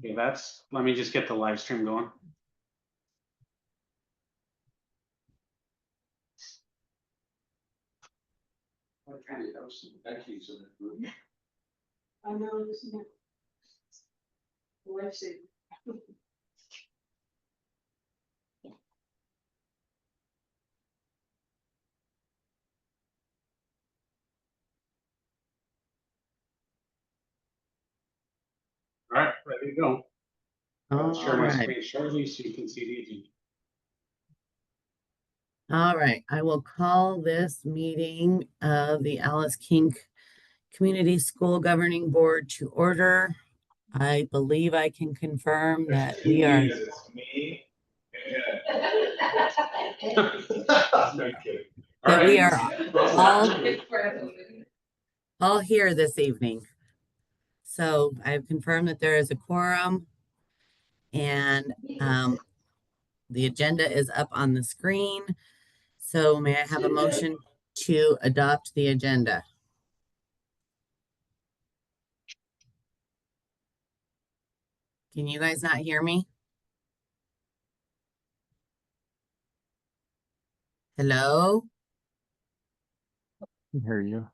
Okay, let me just get the live stream going. I know this is let's see. All right, ready to go. All Share my right. screen shortly so you can see the agenda. All right. I will call this meeting of the Alice King Community School Governing Board to order. I believe I can confirm that we are It's me. No kidding. that we are Right. all here this evening. So I've confirmed that there is a quorum, and the agenda is up on the screen. So may I have a motion to adopt the agenda? Can you guys not hear me? Hello? I can hear you.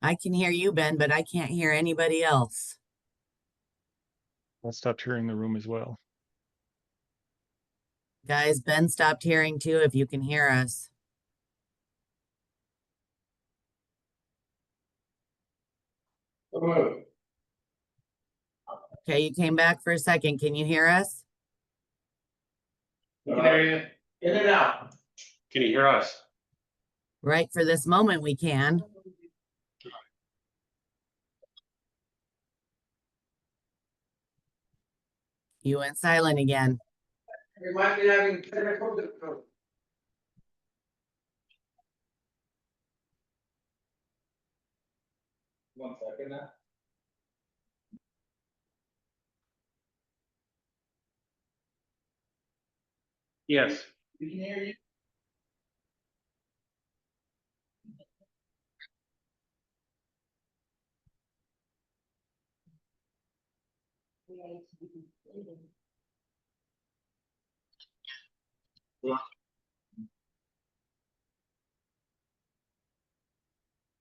I can hear you, Ben, but I can't hear anybody else. I stopped hearing the room as well. Guys, Ben stopped hearing too, if you can hear us. Okay, you came back for a second. Can you hear us? Can hear you. In and out. Can you hear us? Right for this moment, we can. You went silent again. We might be having technical difficulty. One second now. Yes. We can hear you.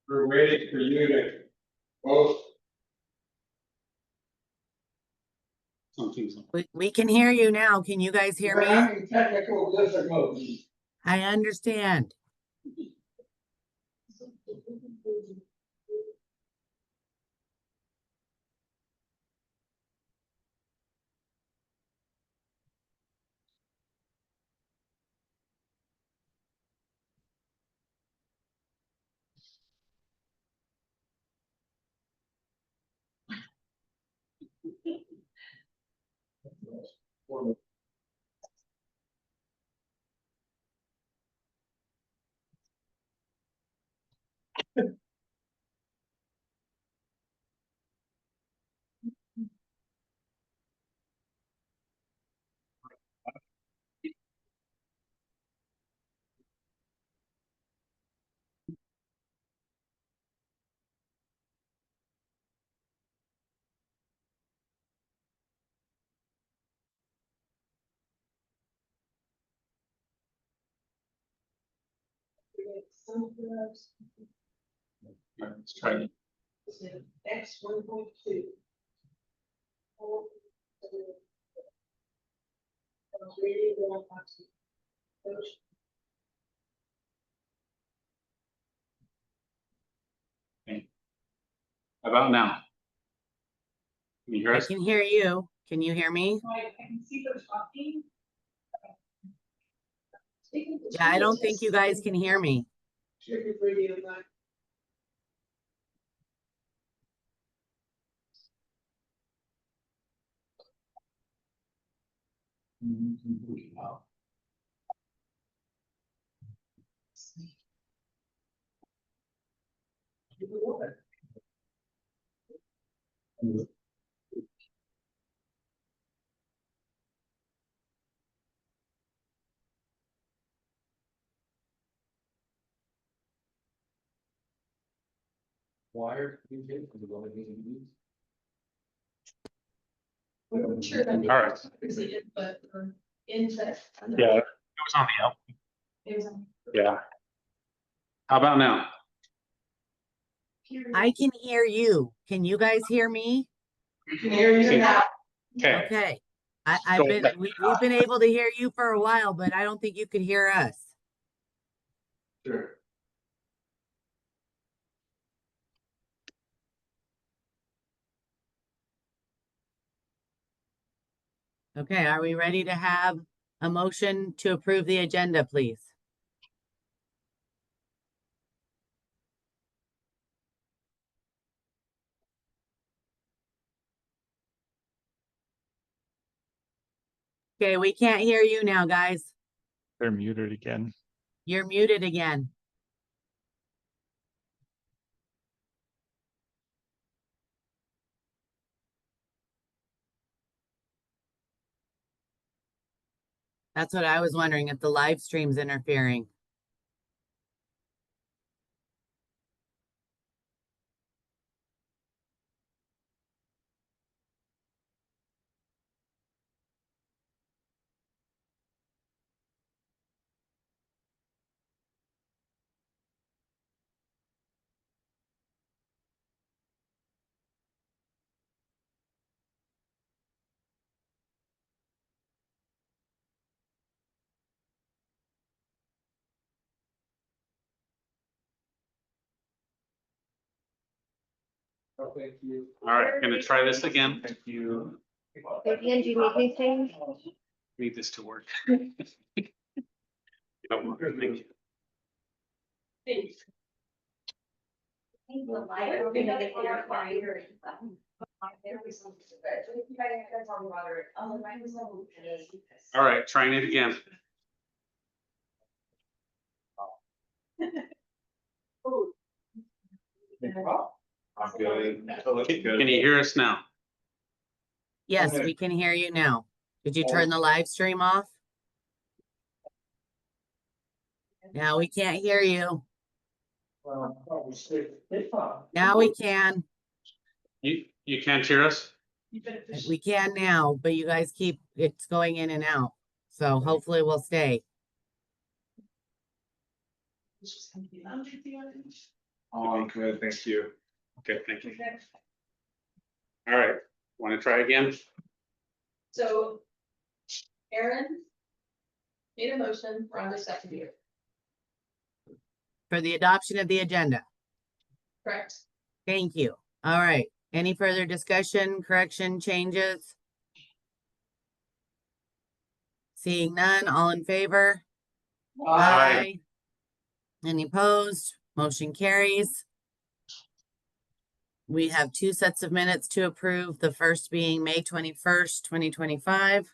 We're waiting for you to post. Something's up. We can hear you now. Can you guys hear We're me? having technical difficulties. I understand. Let's try it. X 1.2. How about now? Can you hear I us? can hear you. Can you hear me? I can see them talking. Yeah, I don't think you guys can hear me. Check your radio line. Wired, you did, because of all the meetings. Sure. All right. But into. Yeah, it was on the out. It was on. Yeah. How about now? I can hear you. Can you guys hear me? We can hear you now. Okay. Okay. Go We've been able to hear you for a while, but I don't think you could hear us. Sure. Okay, are we ready to have a motion to approve the agenda, please? Okay, we can't hear you now, guys. They're muted again. You're muted again. That's what I was wondering, if the live stream's interfering. Oh, thank you. All right, gonna try this again. Thank you. Vivian, do you need anything? Need this to work. Oh, thank you. Thanks. All right, trying it again. I'm good. Can you hear us now? Yes, Okay. we can hear you now. Did you turn the live stream off? Now we can't hear you. Now we can. You can't hear us? We can now, but you guys keep, it's going in and out. So hopefully we'll stay. Oh, good, thank you. Okay, thank you. All right, want to try again? So Aaron made a motion, Rhonda seconded it, For the adoption of the agenda. correct? Thank you. All right. Any further discussion, correction, changes? Seeing none, all in favor? Aye. Any opposed? Motion carries. We have two sets of minutes to approve, the first being May 21st, 2025.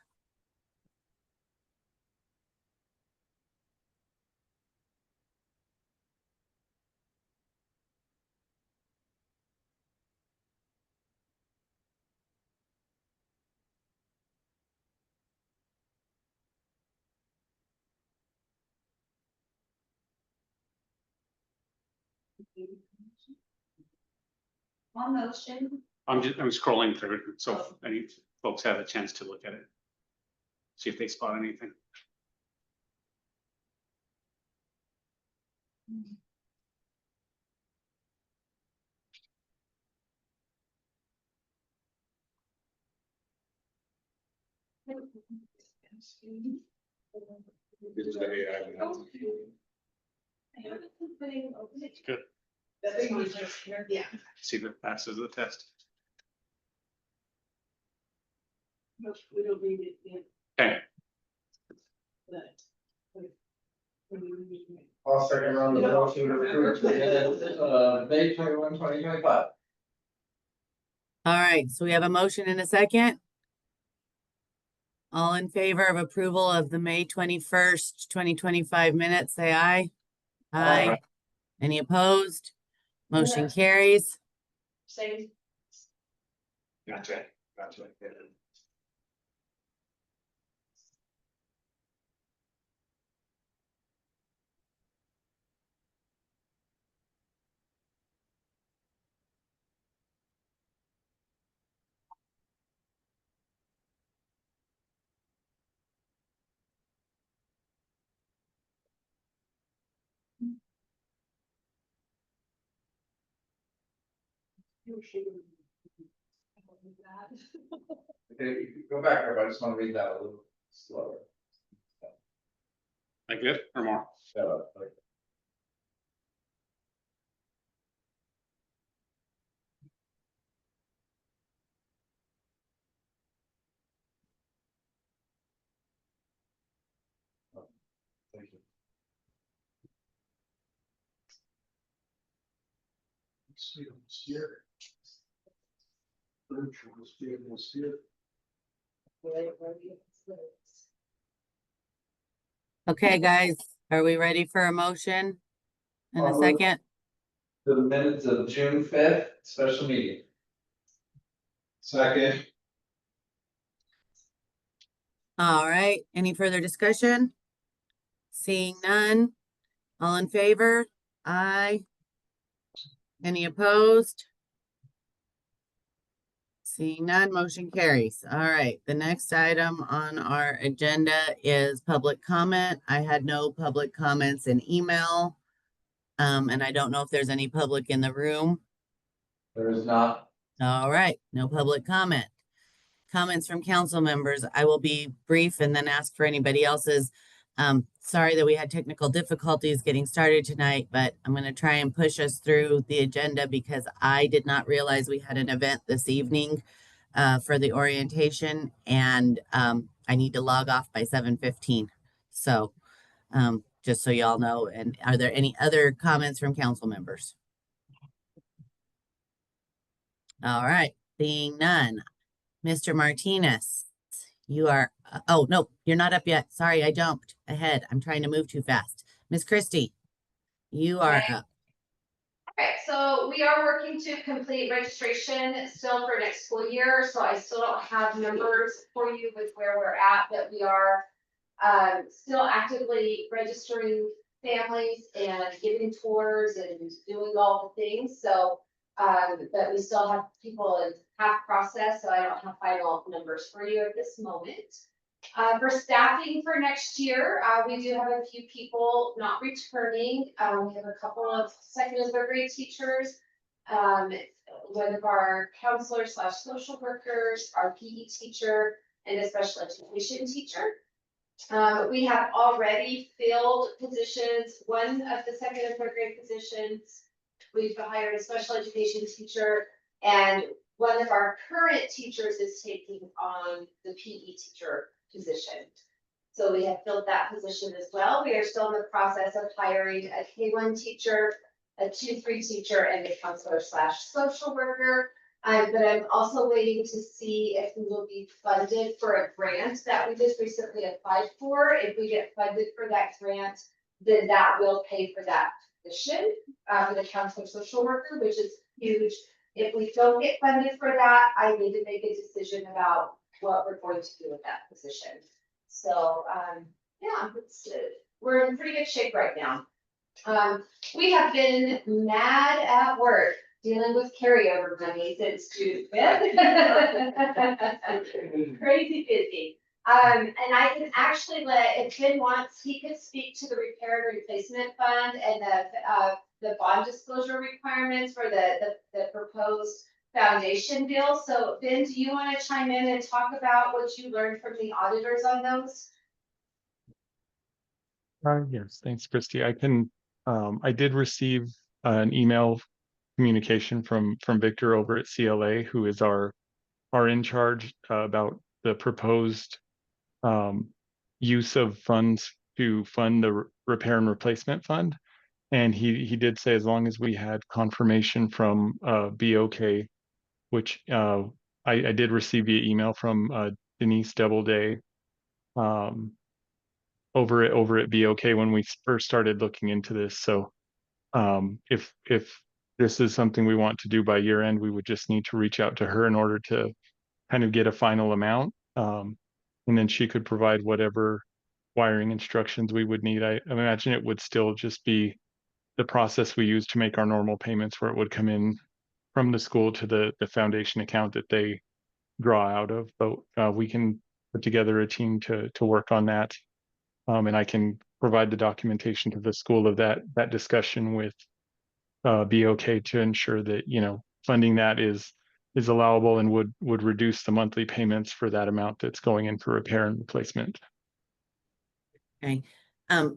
One motion. I'm scrolling through it, so if any folks have a chance to look at it. See if they spot anything. It's good. Yeah. See if it passes the test. We don't need it yet, Okay, but. I'll second round of motion to approve the minutes, May 21, 2025. All right, so we have a motion and a second. All in favor of approval of the May 21st, 2025 minutes, say aye. Aye. Aye. Any opposed? Motion carries. Same. gotcha. Okay, go back up, I just want to read that a little slower. Like this or more? Like, thank you. Okay, guys, are we ready for a motion? In a I'll move. second, The minutes of June 5th, special meeting. Second. all right, any further discussion? Seeing none, all in favor? Aye. Any opposed? Seeing none, motion carries. All right, the next item on our agenda is public comment. I had no public comments in email. And I don't know if there's any public in the room. There is not. All right, no public comment. Comments from council members. I will be brief and then ask for anybody else's. Sorry that we had technical difficulties getting started tonight, but I'm going to try and push us through the agenda because I did not realize we had an event this evening for the orientation, and I need to log off by 7:15. So just so y'all know. And are there any other comments from council members? All right, seeing none. Mr. Martinez, you are, oh, no, you're not up yet. Sorry, I jumped ahead. I'm trying to move too fast. Miss Christie, you are up. Okay, so we are working to complete registration still for next school year, so I still don't have numbers for you with where we're at, but we are still actively registering families and giving tours and doing all the things, so but we still have people in half process, so I don't have final numbers for you at this moment. For staffing for next year, we do have a few people not returning. We have a couple of second and third grade teachers. One of our counselors / social workers, our PE teacher, and a special education teacher. We have already filled positions, one of the second and third grade positions. We've hired a special education teacher, and one of our current teachers is taking on the PE teacher position. So we have filled that position as well. We are still in the process of hiring a K1 teacher, a 2-3 teacher, and a counselor / social worker. But I'm also waiting to see if we will be funded for a grant that we just recently applied for. If we get funded for that grant, then that will pay for that position, for the counselor social worker, which is huge. If we don't get funded for that, I need to make a decision about what we're going to do with that position. So, yeah, we're in pretty good shape right now. We have been mad at work dealing with carryover money since June 5th. Crazy busy. And I can actually if Ben wants, he could speak to the repair and replacement fund and the bond disclosure requirements for the proposed foundation bill. So Ben, do you want to chime in and talk about what you learned from the auditors on those? Yes, thanks, Christy. I did receive an email communication from Victor over at CLA, who is our in charge about the proposed use of funds to fund the repair and replacement fund. And he did say as long as we had confirmation from BOK, which I did receive via email from Denise Doubleday over at BOK when we first started looking into this. So if this is something we want to do by year end, we would just need to reach out to her in order to kind of get a final amount. And then she could provide whatever wiring instructions we would need. I imagine it would still just be the process we use to make our normal payments, where it would come in from the school to the foundation account that they draw out of. But we can put together a team to work on that. And I can provide the documentation to the school of that discussion with BOK to ensure that, you know, funding that is allowable and would reduce the monthly payments for that amount that's going in for repair and replacement. Okay.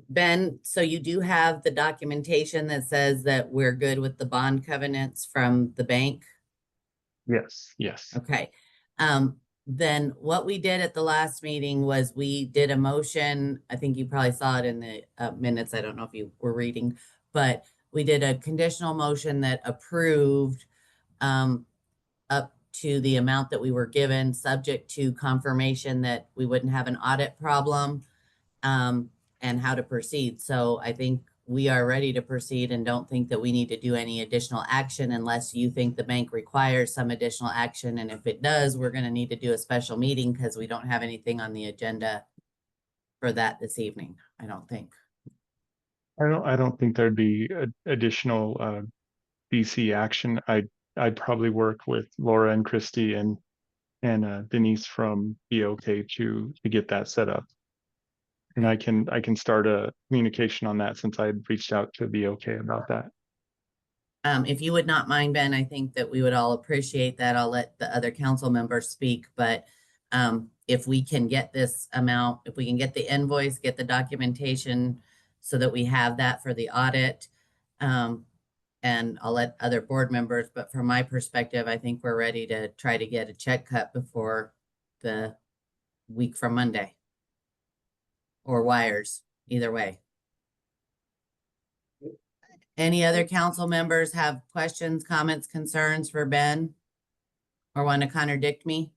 Ben, so you do have the documentation that says that we're good with the bond covenants from the bank? Yes, yes. Okay. Then what we did at the last meeting was we did a motion. I think you probably saw it in the minutes. I don't know if you were reading, but we did a conditional motion that approved up to the amount that we were given, subject to confirmation that we wouldn't have an audit problem, and how to proceed. So I think we are ready to proceed and don't think that we need to do any additional action unless you think the bank requires some additional action. And if it does, we're going to need to do a special meeting because we don't have anything on the agenda for that this evening, I don't think. I don't think there'd be additional BC action. I'd probably work with Laura and Christy and Denise from BOK to get that set up. And I can start a communication on that since I had reached out to BOK about that. If you would not mind, Ben, I think that we would all appreciate that. I'll let the other council members speak, but if we can get this amount, if we can get the invoice, get the documentation so that we have that for the audit, and I'll let other board members, but from my perspective, I think we're ready to try to get a check cut before the week from Monday. Or wires, either way. Any other council members have questions, comments, concerns for Ben? Or want to contradict me?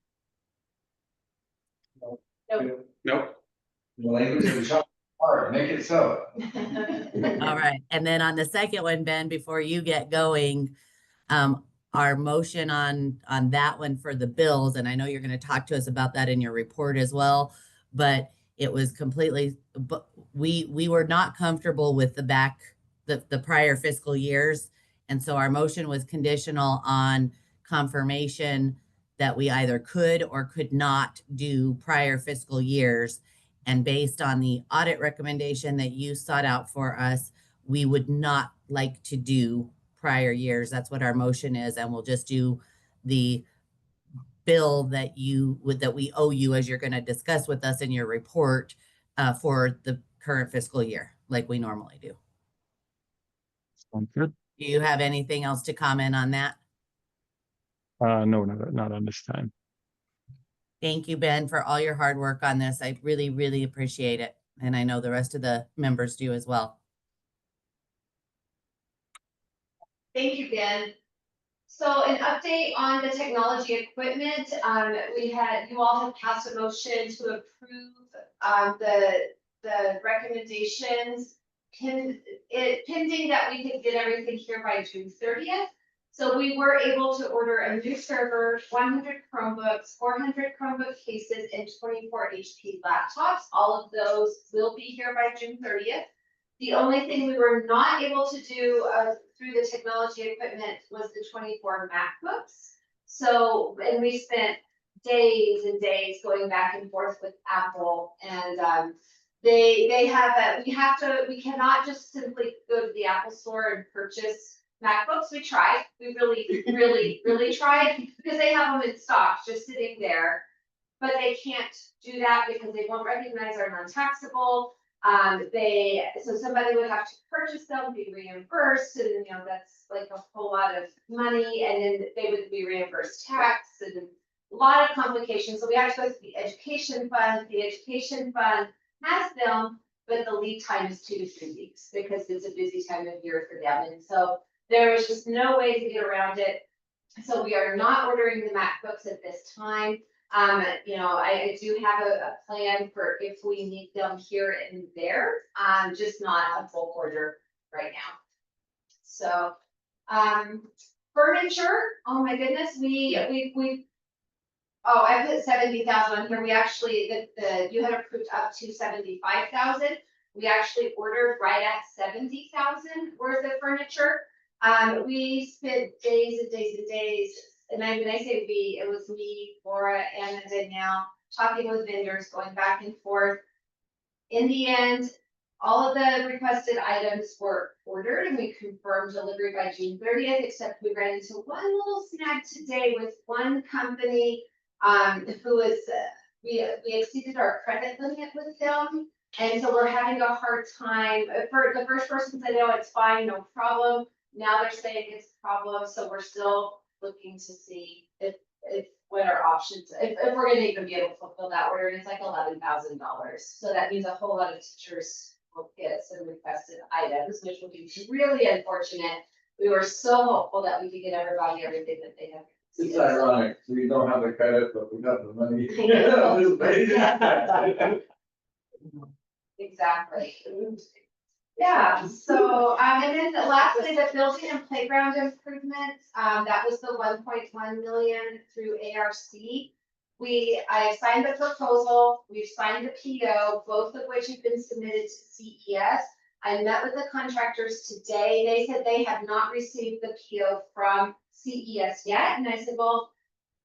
Nope. Nope. The language of the shop hard, make it so. All right, and then on the second one, Ben, before you get going, our motion on that one for the bills, and I know you're going to talk to us about that in your report as well, but it was completely, but we were not comfortable with the prior fiscal years. And so our motion was conditional on confirmation that we either could or could not do prior fiscal years. And based on the audit recommendation that you sought out for us, we would not like to do prior years. That's what our motion is. And we'll just do the bill that we owe you, as you're going to discuss with us in your report, for the current fiscal year, like we normally do. Sounds good. Do you have anything else to comment on that? No, not on this time. Thank you, Ben, for all your hard work on this. I really, really appreciate it. And I know the rest of the members do as well. Thank you, Ben. So an update on the technology equipment, you all have passed a motion to approve the recommendations pending that we could get everything here by June 30th. So we were able to order a new server, 100 Chromebooks, 400 Chromebook cases, and 24 HP laptops. All of those will be here by June 30th. The only thing we were not able to do through the technology equipment was the 24 MacBooks. So, and we spent days and days going back and forth with Apple, and they have we cannot just simply go to the Apple store and purchase MacBooks. We tried, we really tried, because they have them in stock just sitting there, but they can't do that because they won't recognize our non-taxable. So somebody would have to purchase them, be reimbursed, and that's like a whole lot of money, and then they would be reimbursed tax and a lot of complications. So we have to go to the education fund. The education fund has them, but the lead time is 2 to 3 weeks because it's a busy time of year for them. And so there was just no way to get around it. So we are not ordering the MacBooks at this time. I do have a plan for if we need them here and there, just not a full order right now. So, furniture, oh my goodness, I put 70,000 on here. We actually, you had approved up to 75,000. We actually ordered right at 70,000 worth of furniture. We spent days and days and days. And when I say we, it was me, Laura, and Danielle talking with vendors, going back and forth. In the end, all of the requested items were ordered and we confirmed delivery by June 30th, except we ran into one little snag today with one company who was, we exceeded our credit limit with them. And so we're having a hard time. For the first person said, no, it's fine, no problem. Now they're saying it's a problem, so we're still looking to see if what our options, if we're gonna even be able to fulfill that order, and it's like $11,000. So that means a whole lot of teachers will get some requested items, which will be really unfortunate. We were so hopeful that we could get everybody everything that they have. It's ironic, we don't have the credit, but we got the money. Exactly. Yeah, so, and then lastly, the building and playground improvements, that was the 1.1 million through ARC. I signed the proposal, we've signed the PO, both of which have been submitted to CES. I met with the contractors today, they said they have not received the PO from CES yet, and I said, well,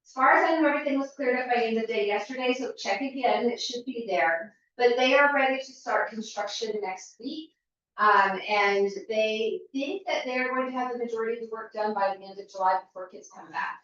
as far as I know, everything was cleared up by the end of the day yesterday, so check again, it should be there. But they are ready to start construction next week. And they think that they're going to have the majority of the work done by the end of July before kids come back.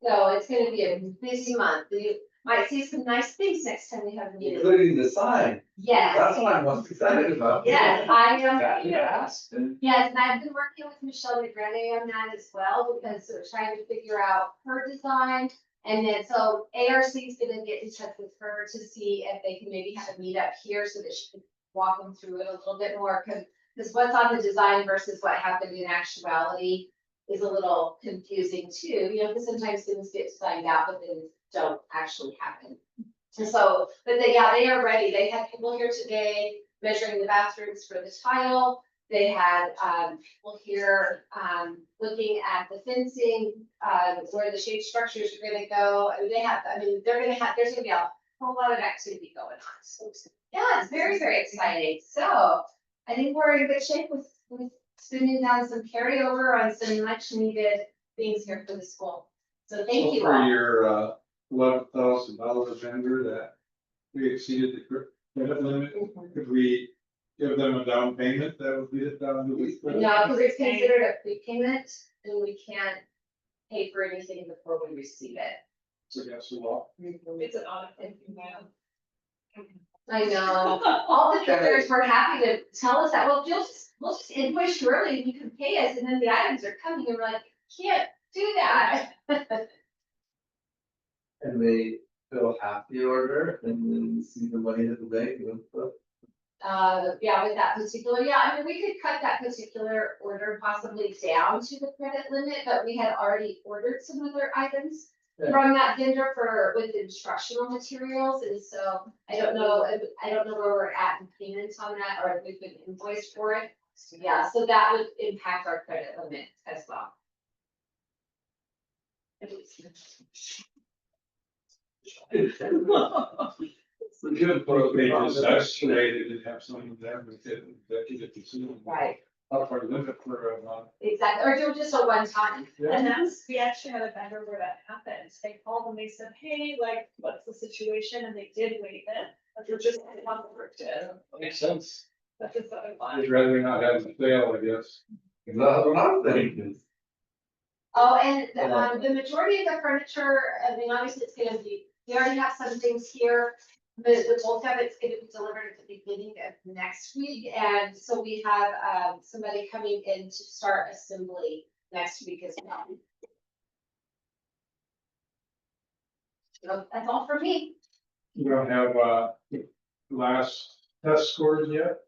So it's gonna be a busy month. You might see some nice things next time we have a meeting. Including the sign, Yes. that's what I'm most excited about. Yes, I am. Yeah. Yes, and I've been working with Michelle DeGrande on that as well, because we're trying to figure out her design. And then, so ARC is gonna get in touch with her to see if they can maybe have a meetup here so that she can walk them through it a little bit more, because what's on the design versus what happened in actuality is a little confusing too, you know, because sometimes things get designed out, but then don't actually happen. And so, but they are ready. They had people here today measuring the bathrooms for the tile. They had people here looking at the fencing, where the shade structures are gonna go. I mean, there's gonna be a whole lot of activity going on. So yeah, it's very, very exciting. So I think we're in good shape with spending down some carryover on some much needed things here for the school. So thank you For all. your $11,000 vendor that we exceeded the credit limit, could we give them a down payment that would get it down to the credit? No, because it's considered a prepayment and we can't pay for anything before we receive it. So that's the law. It's an audit. I know. All the vendors were happy to tell us that, well, we'll just invoice you early and you can pay us, and then the items are coming, and we're like, can't do that. And they fill half the order and then see the money at the bank. Yeah, with that particular, I mean, we could cut that particular order possibly down to the credit limit, but we had already ordered some other items Yeah. from that vendor with instructional materials, and so I don't know where we're at in payments on that, or if we've been invoiced for it. Yeah, so that would impact our credit limit as well. We could probably just escalate it and have some of them that get the decision. Right, Up our limit for a month. exactly, or do just a one time. And we actually had a vendor where that happened. They called and they said, hey, like, what's the situation? And they did waive it, but they're just not worked it. Makes sense. That's just what I want. I'd rather not have the fail, I guess. That's what I'm thinking. Oh, and the majority of the furniture, I mean, obviously it's gonna be, we already have some things here. The bulk of it's gonna be delivered at the beginning of next week, and so we have somebody coming in to start assembly next week as well. So that's all for me. You don't have last test scores yet?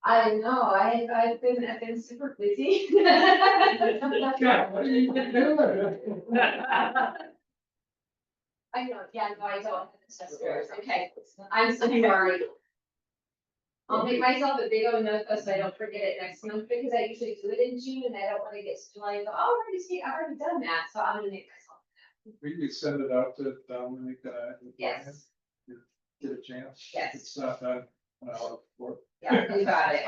I know, I've been super busy. Yeah, what are you doing? I know, yeah, no, I don't have the test scores. Okay, I'm so sorry. I'll make myself a big old notebook so I don't forget it next month, because I usually do it in June and I don't want to get to July and go, oh, I've already done that, so I'm gonna make myself. We could send it out to Dominic. Yes. Get a chance. Yes. It's not done. For. Yeah, you got it.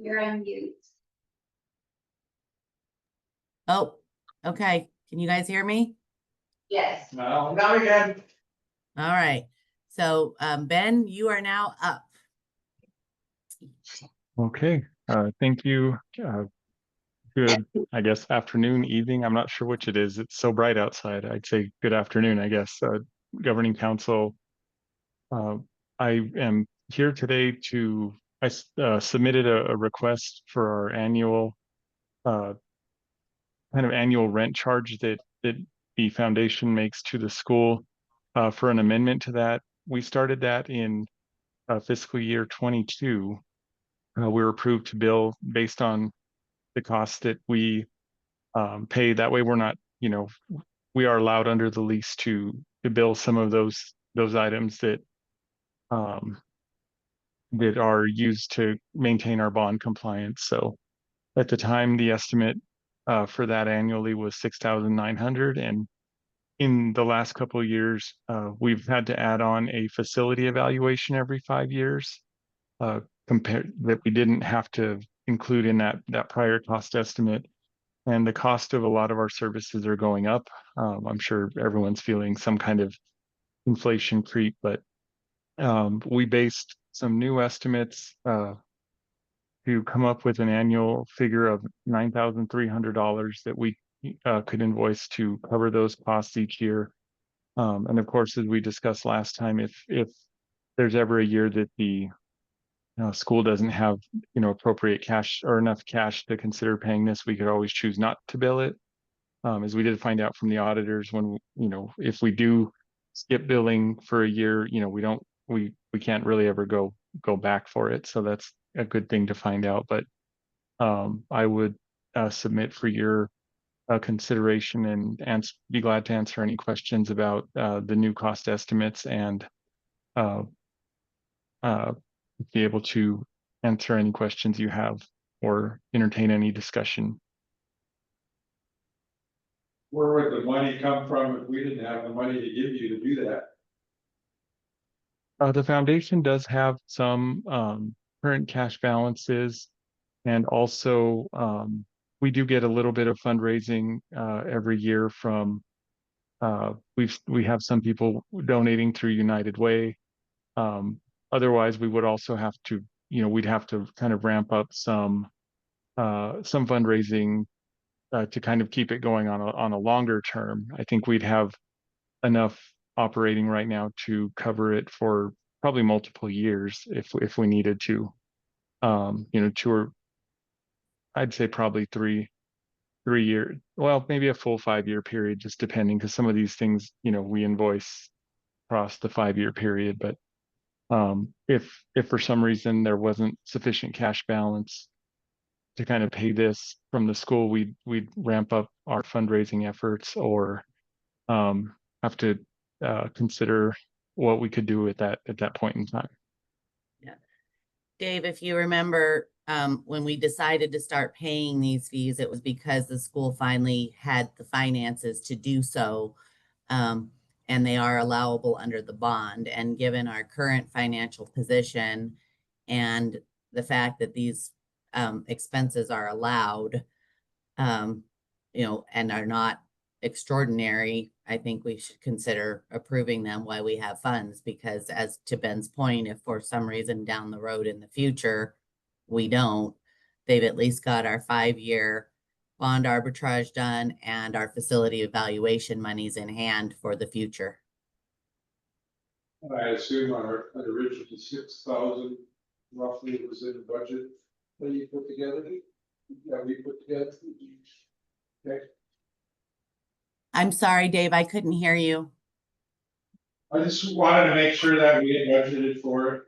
You're on mute. Oh, okay. Can you guys hear me? Yes. Now again. All right. So, Ben, you are now up. Okay, thank you. Good, I guess, afternoon, evening. I'm not sure which it is. It's so bright outside. I'd say good afternoon, I guess. Governing Council, I am here today I submitted a request for our annual, kind of annual rent charge that the foundation makes to the school, for an amendment to that. We started that in fiscal year 22. We were approved to bill based on the costs that we pay. That way we're not, we are allowed under the lease to bill some of those items um, that are used to maintain our bond compliance. So at the time, the estimate for that annually was 6,900, and in the last couple of years, we've had to add on a facility evaluation every 5 years, compared that we didn't have to include in that prior cost estimate. And the cost of a lot of our services are going up. I'm sure everyone's feeling some kind of inflation creep, but we based some new estimates to come up with an annual figure of $9,300 that we could invoice to cover those costs each year. And of course, as we discussed last time, if there's ever a year that the school doesn't have appropriate cash or enough cash to consider paying this, we could always choose not to bill it. As we did find out from the auditors, when if we do skip billing for a year, we can't really ever go back for it. So that's a good thing to find out. But I would submit for your consideration and be glad to answer any questions about the new cost estimates, and be able to answer any questions you have or entertain any discussion. Where would the money come from if we didn't have the money to give you to do that? The foundation does have some current cash balances, and also we do get a little bit of fundraising every year from we have some people donating through United Way. Otherwise, we would also have to, we'd have to kind of ramp up some fundraising to kind of keep it going on a longer term. I think we'd have enough operating right now to cover it for probably multiple years if we needed to. I'd say probably 3 years. Well, maybe a full 5 year period, just depending, because some of these things, we invoice across the 5 year period. But if for some reason there wasn't sufficient cash balance to kind of pay this from the school, we'd ramp up our fundraising efforts, or have to consider what we could do at that point in time. Yeah. Dave, if you remember, when we decided to start paying these fees, it was because the school finally had the finances to do so. And they are allowable under the bond. And given our current financial position and the fact that these expenses are allowed, and are not extraordinary, I think we should consider approving them while we have funds, because as to Ben's point, if for some reason down the road in the future, we don't, they've at least got our 5 year bond arbitrage done and our facility evaluation monies in hand for the future. I assume our original 6,000 roughly was in the budget that you put together, that we put together. Okay. I'm sorry, Dave, I couldn't hear you. I just wanted to make sure that we had budgeted for it,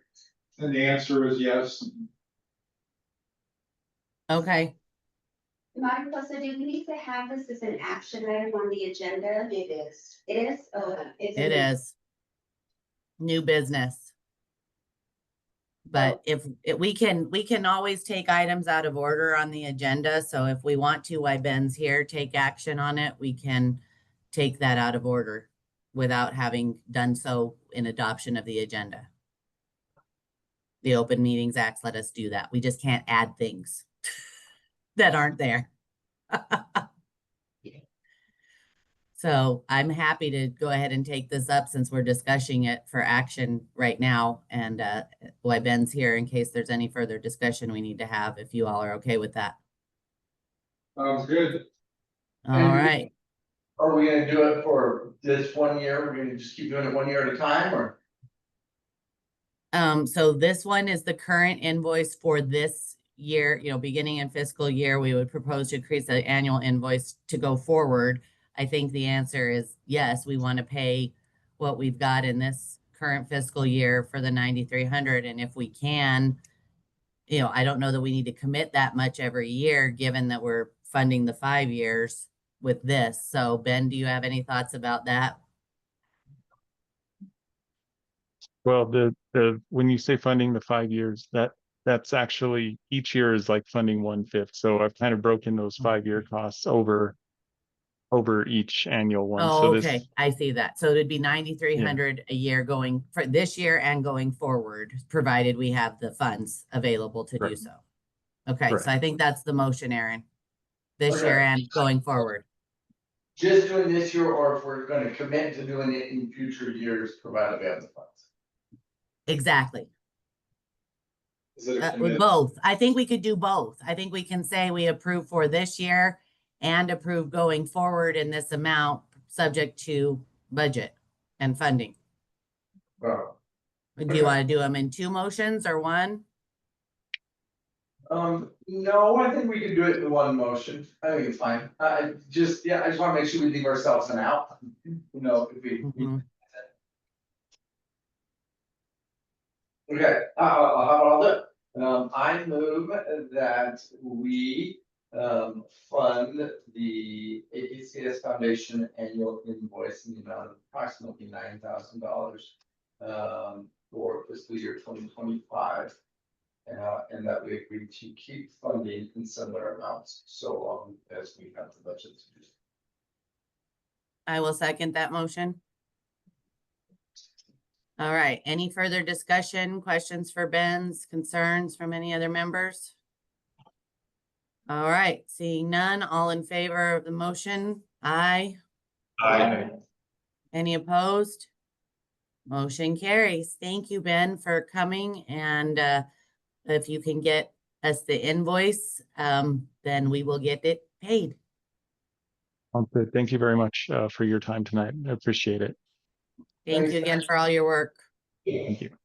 and the answer was yes. Okay, Monica, so do we need to have this as an action item on the agenda? It is. It is? it is. New business. But if we can always take items out of order on the agenda. So if we want to, while Ben's here, take action on it, we can take that out of order without having done so in adoption of the agenda. The Open Meetings Act let us do that. We just can't add things that aren't there. So I'm happy to go ahead and take this up since we're discussing it for action right now. And why Ben's here in case there's any further discussion we need to have, if you all are okay with that. Sounds good. All And- right. Are we gonna do it for this 1 year? We're gonna just keep doing it 1 year at a time, or? So this one is the current invoice for this year, beginning in fiscal year, we would propose to increase the annual invoice to go forward. I think the answer is yes, we want to pay what we've got in this current fiscal year for the 9,300. And if we can, I don't know that we need to commit that much every year, given that we're funding the 5 years with this. So Ben, do you have any thoughts about that? Well, when you say funding the 5 years, that's actually each year is like funding 1/5. So I've kind of broken those 5-year costs over each annual one. Oh, So okay. this, I see that. So it'd be 9,300 a year going for this year and going forward, provided we have the funds available to do Correct. so. Okay, Correct. so I think that's the motion, Aaron. This year Okay. and going forward. Just doing this year, or if we're gonna commit to doing it in future years, provided we have the funds? Exactly. Is it a With commitment? both. I think we could do both. I think we can say we approve for this year and approve going forward in this amount, subject to budget and funding. Well, Do you want to do them in 2 motions or 1? no, I think we can do it in 1 motion. I think it's fine. I just wanna make sure we leave ourselves an out. If we. Mhm. Okay, how about this? I move that we fund the AKCS Foundation annual invoice in the amount of approximately $9,000 for fiscal year 2025. And that we agree to keep funding in similar amounts so long as we have the budget to do so. I will second that motion. All right, any further discussion, questions for Ben's, concerns from any other members? All right, seeing none, all in favor of the motion, aye. Aye. Any opposed? Motion carries. Thank you, Ben, for coming, and if you can get us the invoice, then we will get it paid. good. Thank you very much for your time tonight. I appreciate it. Thank you again for all your work. Thank you.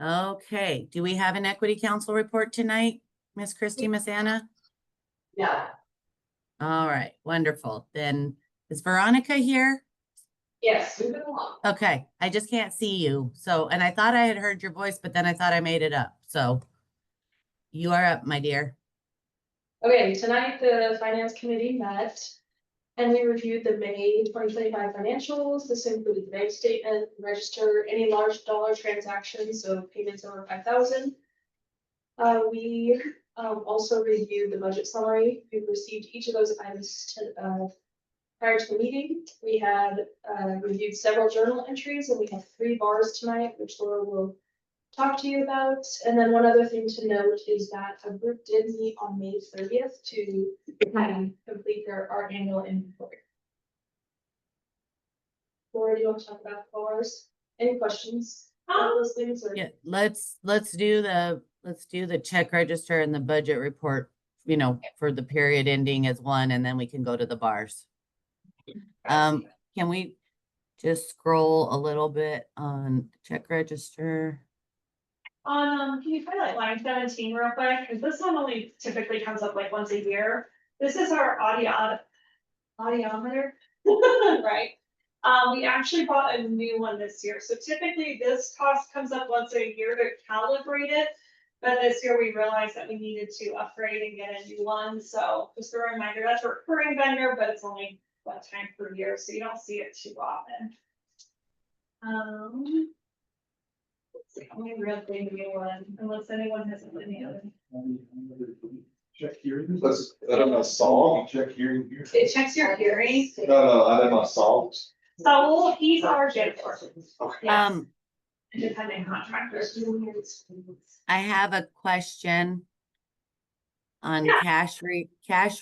Okay, do we have an equity council report tonight, Miss Christie, Miss Anna? Yeah. All right, wonderful. Then is Veronica here? Yes, moving along. Okay, I just can't see you. So, and I thought I had heard your voice, but then I thought I made it up. So you are up, my dear. Okay, tonight the finance committee met and we reviewed the May 2025 financials. This included the bank statement, register any large dollar transactions, so payments over 5,000. We also reviewed the budget summary. We received each of those items prior to the meeting. We had reviewed several journal entries and we have 3 bars tonight, which Laura will talk to you about. And then one other thing to note is that a group did meet on May 30th to complete our annual inventory. Laura, do you want to talk about the bars? Any questions about those things? Or? Yeah, let's do the check register and the budget report, for the period ending as one, and then we can go to the bars. Can we just scroll a little bit on check register? Can you highlight line 17 real quick? Because this one only typically comes up like once a year. This is our audiometer, right? We actually bought a new one this year. So typically this cost comes up once a year to calibrate it. But this year we realized that we needed to upgrade and get a new one. So just a reminder, that's a recurring vendor, but it's only 1 time per year. So you don't see it too often. Let's see, how many real big new one, unless anyone has any other. Check hearing. That's, I don't know, salt, check hearing here. It checks your hearing. No, I don't know, salt. So he's our janitor. Yes, Um, independent contractors. I have a question on Yeah. cash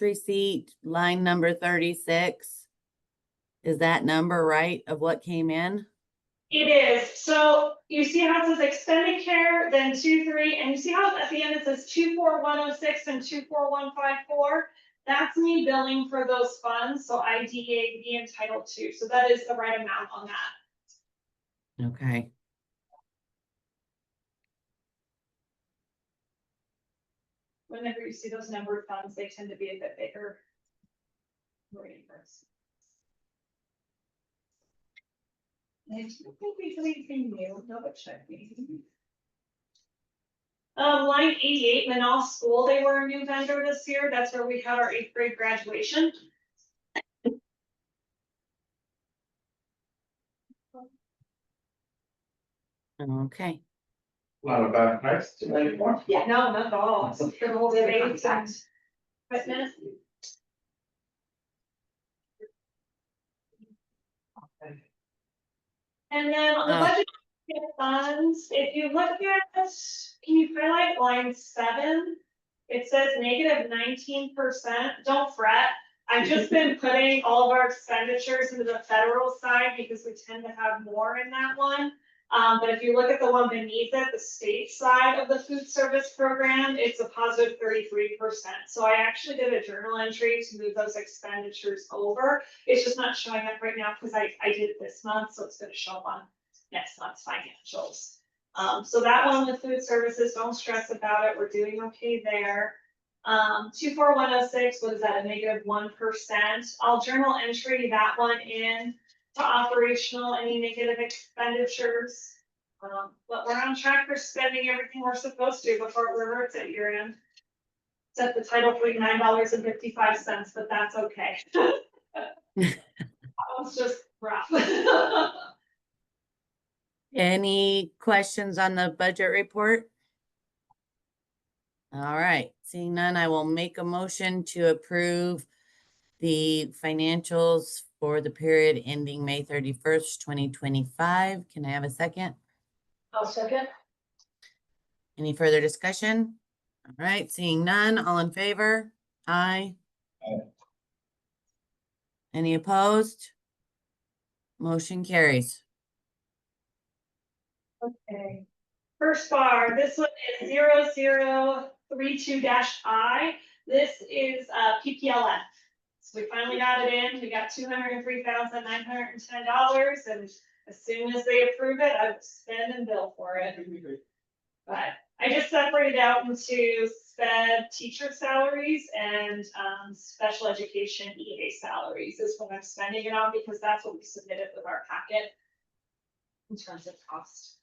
receipt, line number 36. Is that number right of what came in? It is, so you see how it says expenditure, then 2-3, and you see how at the end it says 24106 and 24154? That's me billing for those funds, so IDA be entitled to, so that is the right amount on that. Okay. Whenever you see those numbered funds, they tend to be a bit bigger. I don't think we have anything new, double check me. Line 88, Manal School, they were a new vendor this year. That's where we had our 8th grade graduation. Okay. Not a bad price anymore. Yeah, no, not at all. It's the whole debate and equipment. And then on the budget funds, if you look at, can you highlight line 7? It says negative 19%. Don't fret. I've just been putting all of our expenditures into the federal side because we tend to have more in that one. But if you look at the one beneath it, the state side of the food service program, it's a positive 33%. So I actually did a journal entry to move those expenditures over. It's just not showing up right now because I did it this month, so it's going to show up on next month's financials. So that one with food services, don't stress about it. We're doing okay there. 24106 was at a negative 1%. I'll journal entry that one in to operational, any negative expenditures. But we're on track for spending everything we're supposed to before it reverts at year end. Except the title for $9.55, but that's okay. That was just rough. Any questions on the budget report? All right, seeing none, I will make a motion to approve the financials for the period ending May 31st, 2025. Can I have a second? I'll second. Any further discussion? All right, seeing none, all in favor? Aye. Aye. Any opposed? Motion carries. Okay. First bar, this one is 0032-I. This is PPLF. So we finally got it in. We got $203,910, and as soon as they approve it, I will spend and bill for it. But I just separated out into sped teacher salaries and special education EA salaries is what I'm spending it on because that's what we submitted with our packet in terms of cost.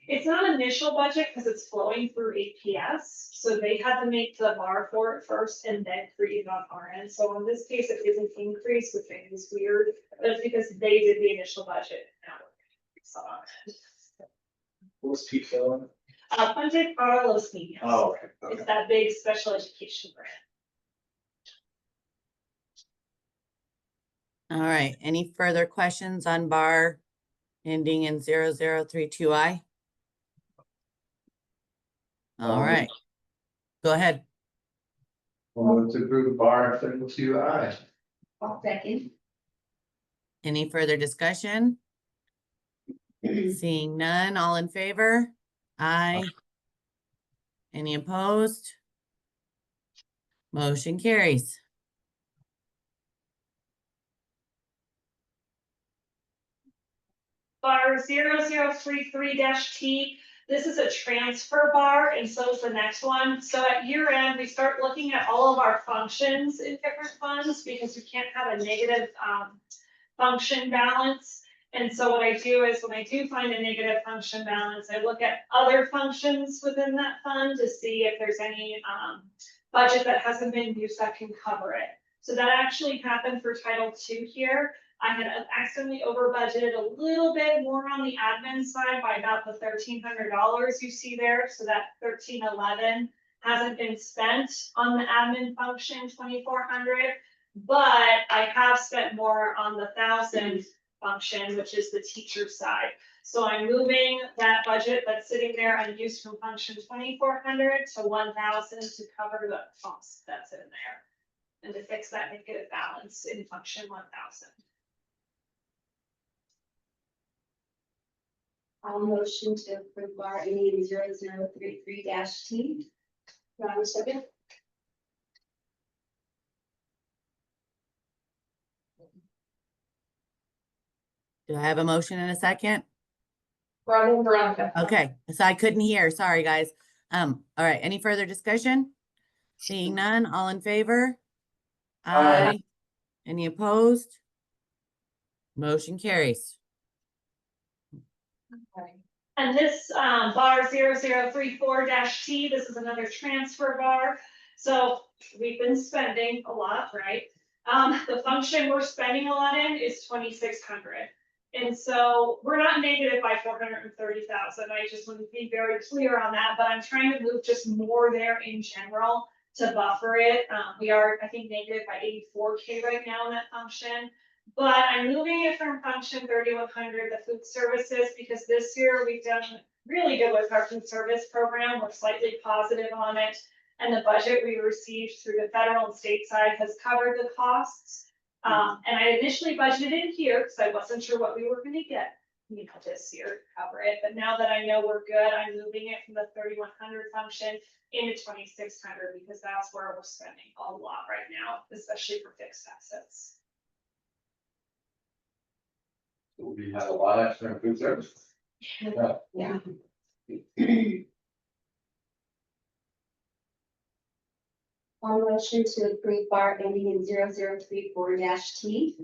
It's not initial budget because it's flowing through AKCS, so they had to make the bar for it first and then create it on our end. So in this case, it is an increase, which I think is weird, but it's because they did the initial budget. What was Pete filling? Funded para Los Niños. Oh, okay. It's that big special education grant. All right, any further questions on bar ending in 0032I? All right, go ahead. Well, to approve the bar 32I. I'll second. Any further discussion? Seeing none, all in favor? Aye. Any opposed? Motion carries. Bar 0033-T, this is a transfer bar, and so is the next one. So at year end, we start looking at all of our functions in different funds because we can't have a negative function balance. And so what I do is when I do find a negative function balance, I look at other functions within that fund to see if there's any budget that hasn't been used that can cover it. So that actually happened for Title II here. I had accidentally over budgeted a little bit more on the admin side by about the $1,300 you see there, so that 1,311 hasn't been spent on the admin function, 2,400. But I have spent more on the 1,000 function, which is the teacher side. So I'm moving that budget that's sitting there unused from function 2,400 to 1,000 to cover the cost that's in there. And to fix that negative balance in function 1,000. I'll motion to approve bar ending 0033-T. Do I have a second? Do I have a motion and a second? Veronica, Veronica. Okay, so I couldn't hear. Sorry, guys. All right, any further discussion? Seeing none, all in favor? Aye. Any opposed? Motion carries. And this bar 0034-T, this is another transfer bar. So we've been spending a lot, right? The function we're spending a lot in is 2,600. And so we're not negative by 430,000. I just want to be very clear on that, but I'm trying to move just more there in general to buffer it. We are, I think, negative by 84K right now in that function. But I'm moving it from function 3,100, the food services, because this year we've done really good with our food service program. We're slightly positive on it. And the budget we received through the federal and state side has covered the costs. And I initially budgeted it here because I wasn't sure what we were going to get, this year to cover it. But now that I know we're good, I'm moving it from the 3,100 function into 2,600 because that's where we're spending a lot right now, especially for fixed assets. We have a lot extra in food service. Yeah. I'll motion to approve bar ending in 0034-T.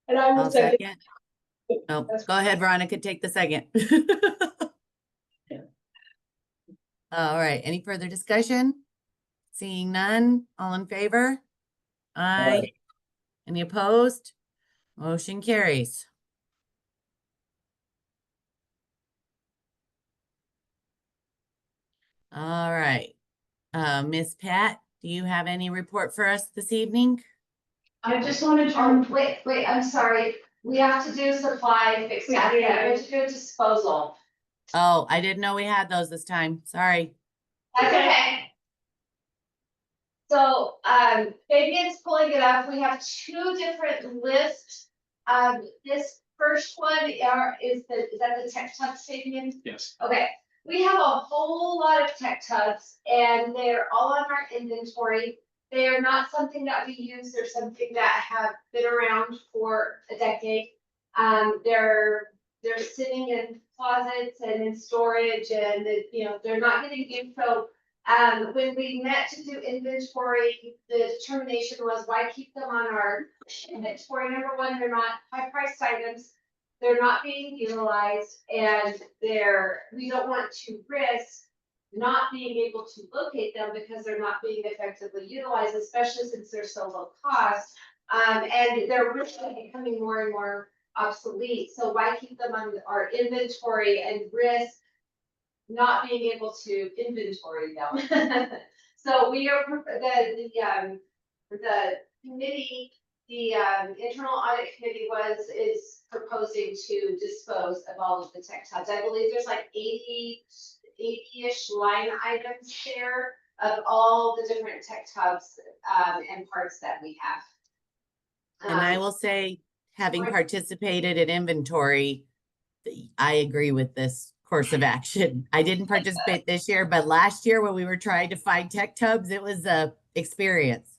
And I will I'll second. second. Oh, go ahead, Veronica, take the second. All right, any further discussion? Seeing none, all in favor? Aye. Any opposed? Motion carries. All right. Miss Pat, do you have any report for us this evening? I just wanted to. Wait, I'm sorry. We have to do supply fixed asset, we have to do disposal. Oh, I didn't know we had those this time. Sorry. That's okay. So, Fabian's pulling it up. We have two different lists. This first one is that the tech tubs, Fabian? Yes. Okay, we have a whole lot of tech tubs and they're all on our inventory. They are not something that we use. They're something that have been around for a decade. They're sitting in closets and in storage and they're not getting used. So when we met to do inventory, the determination was why keep them on our inventory. Number one, they're not high priced items. They're not being utilized and we don't want to risk not being able to locate them because they're not being effectively utilized, especially since they're so low cost. And they're really becoming more and more obsolete. So why keep them on our inventory and risk not being able to inventory them? So we are the committee, the internal audit committee is proposing to dispose of all of the tech tubs. I believe there's like 80-ish line items there of all the different tech tubs and parts that we have. And I will say, having participated in inventory, I agree with this course of action. I didn't participate this year, but last year when we were trying to find tech tubs, it was a experience.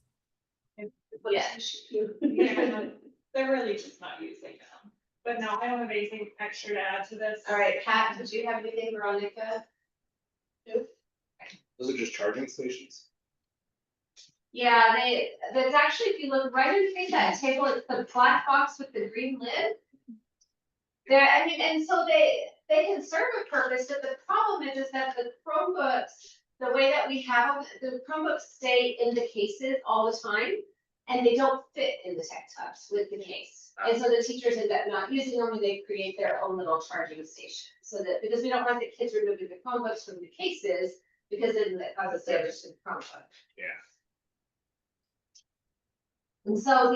Yeah, they're really just not using them. But no, I don't have anything extra to add to this. All right, Pat, did you have anything, Veronica? Those are just charging stations? Yeah, that's actually, if you look right underneath that table, it's the black box with the green lid. And so they can serve a purpose, but the problem is that the Chromebooks, the way that we have them, the Chromebooks stay in the cases all the time. and they don't fit in the tech tubs with the case. And so the teachers end up not using them, and they create their own little charging station. So that, because we don't want the kids removing the Chromebooks from the cases, because then that causes damage to the Chromebook. Yeah. And so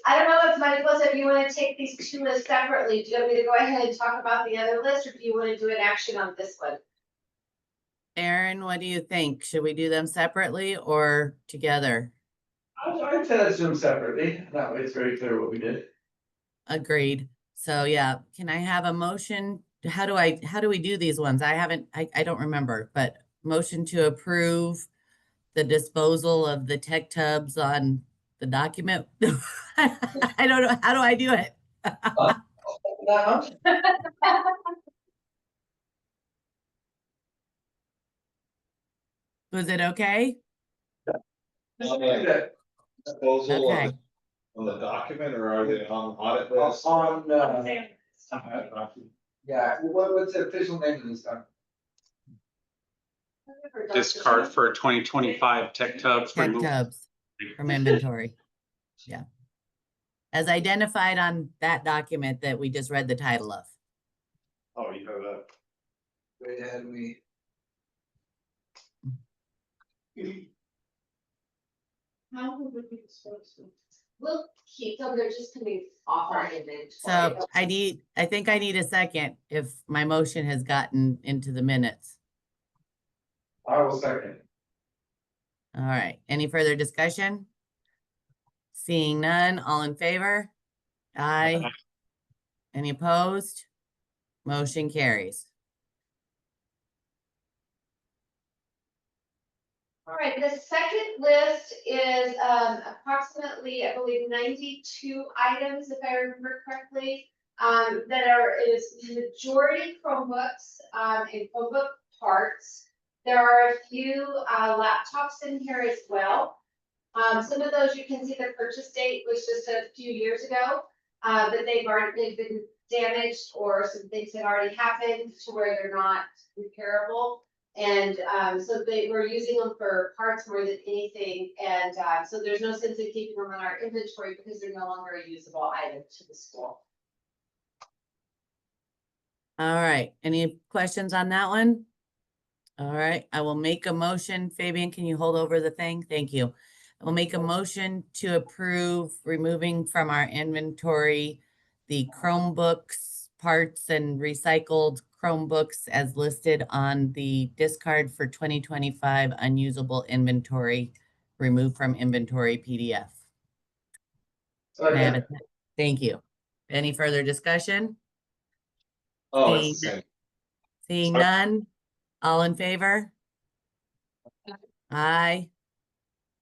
I don't know if Melissa, if you want to take these two lists separately, do you want me to go ahead and talk about the other list, or do you want to do an action on this one? Aaron, what do you think? Should we do them separately or together? I'd say let's do them separately. That way it's very clear what we did. Agreed. So yeah, can I have a motion? How do we do these ones? I don't remember, but motion to approve the disposal of the tech tubs on the document. I don't know. How do I do it? That much? Was it okay? Disposal Okay. on the document, or are they on audit list? On, Sam. yeah, what's the official name of this document? Discard for 2025 tech tubs. Tech removal. tubs from inventory. Yeah. As identified on that document that we just read the title of. Oh, you have that. Wait, had we? How would we dispose of? We'll keep them, they're just coming off our inventory. So I think I need a second if my motion has gotten into the minutes. I will second. All right, any further discussion? Seeing none, all in favor? Aye. Any opposed? Motion carries. All right, the second list is approximately, I believe, 92 items, if I remember correctly, is majority Chromebooks and Chromebook parts. There are a few laptops in here as well. Some of those you can see the purchase date was just a few years ago, but they've been damaged, or some things have already happened to where they're not repairable. And so they were using them for parts more than anything. And so there's no sense in keeping them on our inventory because they're no longer a usable item to the school. All right, any questions on that one? All right, I will make a motion. Fabian, can you hold over the thing? Thank you. I will make a motion to approve removing from our inventory the Chromebooks, parts and recycled Chromebooks as listed on the discard for 2025 unusable inventory, removed from inventory PDF. Can I have a- Thank you. Any further discussion? Oh, it's the same. Seeing none, all in favor? Aye.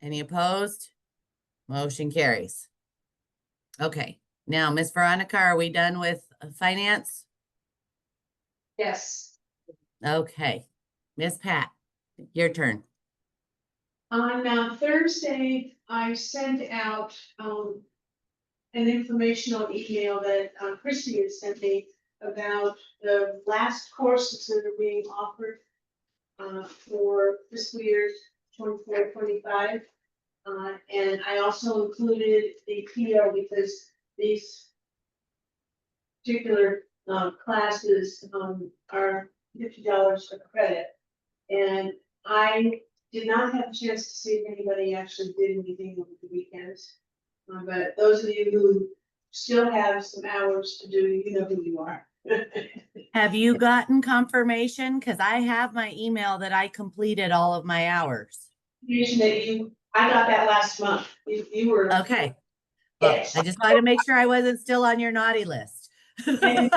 Any opposed? Motion carries. Okay, now, Miss Veronica, are we done with finance? Yes. Okay, Miss Pat, your turn. On Thursday, I sent out an informational email that Christy had sent me about the last courses that are being offered for fiscal years 24-25. And I also included a PO because these particular classes are $50 for credit. And I did not have a chance to see if anybody actually did anything over the weekends. But those of you who still have some hours to do, you know who you are. Have you gotten confirmation? Because I have my email that I completed all of my hours. I got that last month. You were. Okay. Well, Yes. I just wanted to make sure I wasn't still on your naughty list. There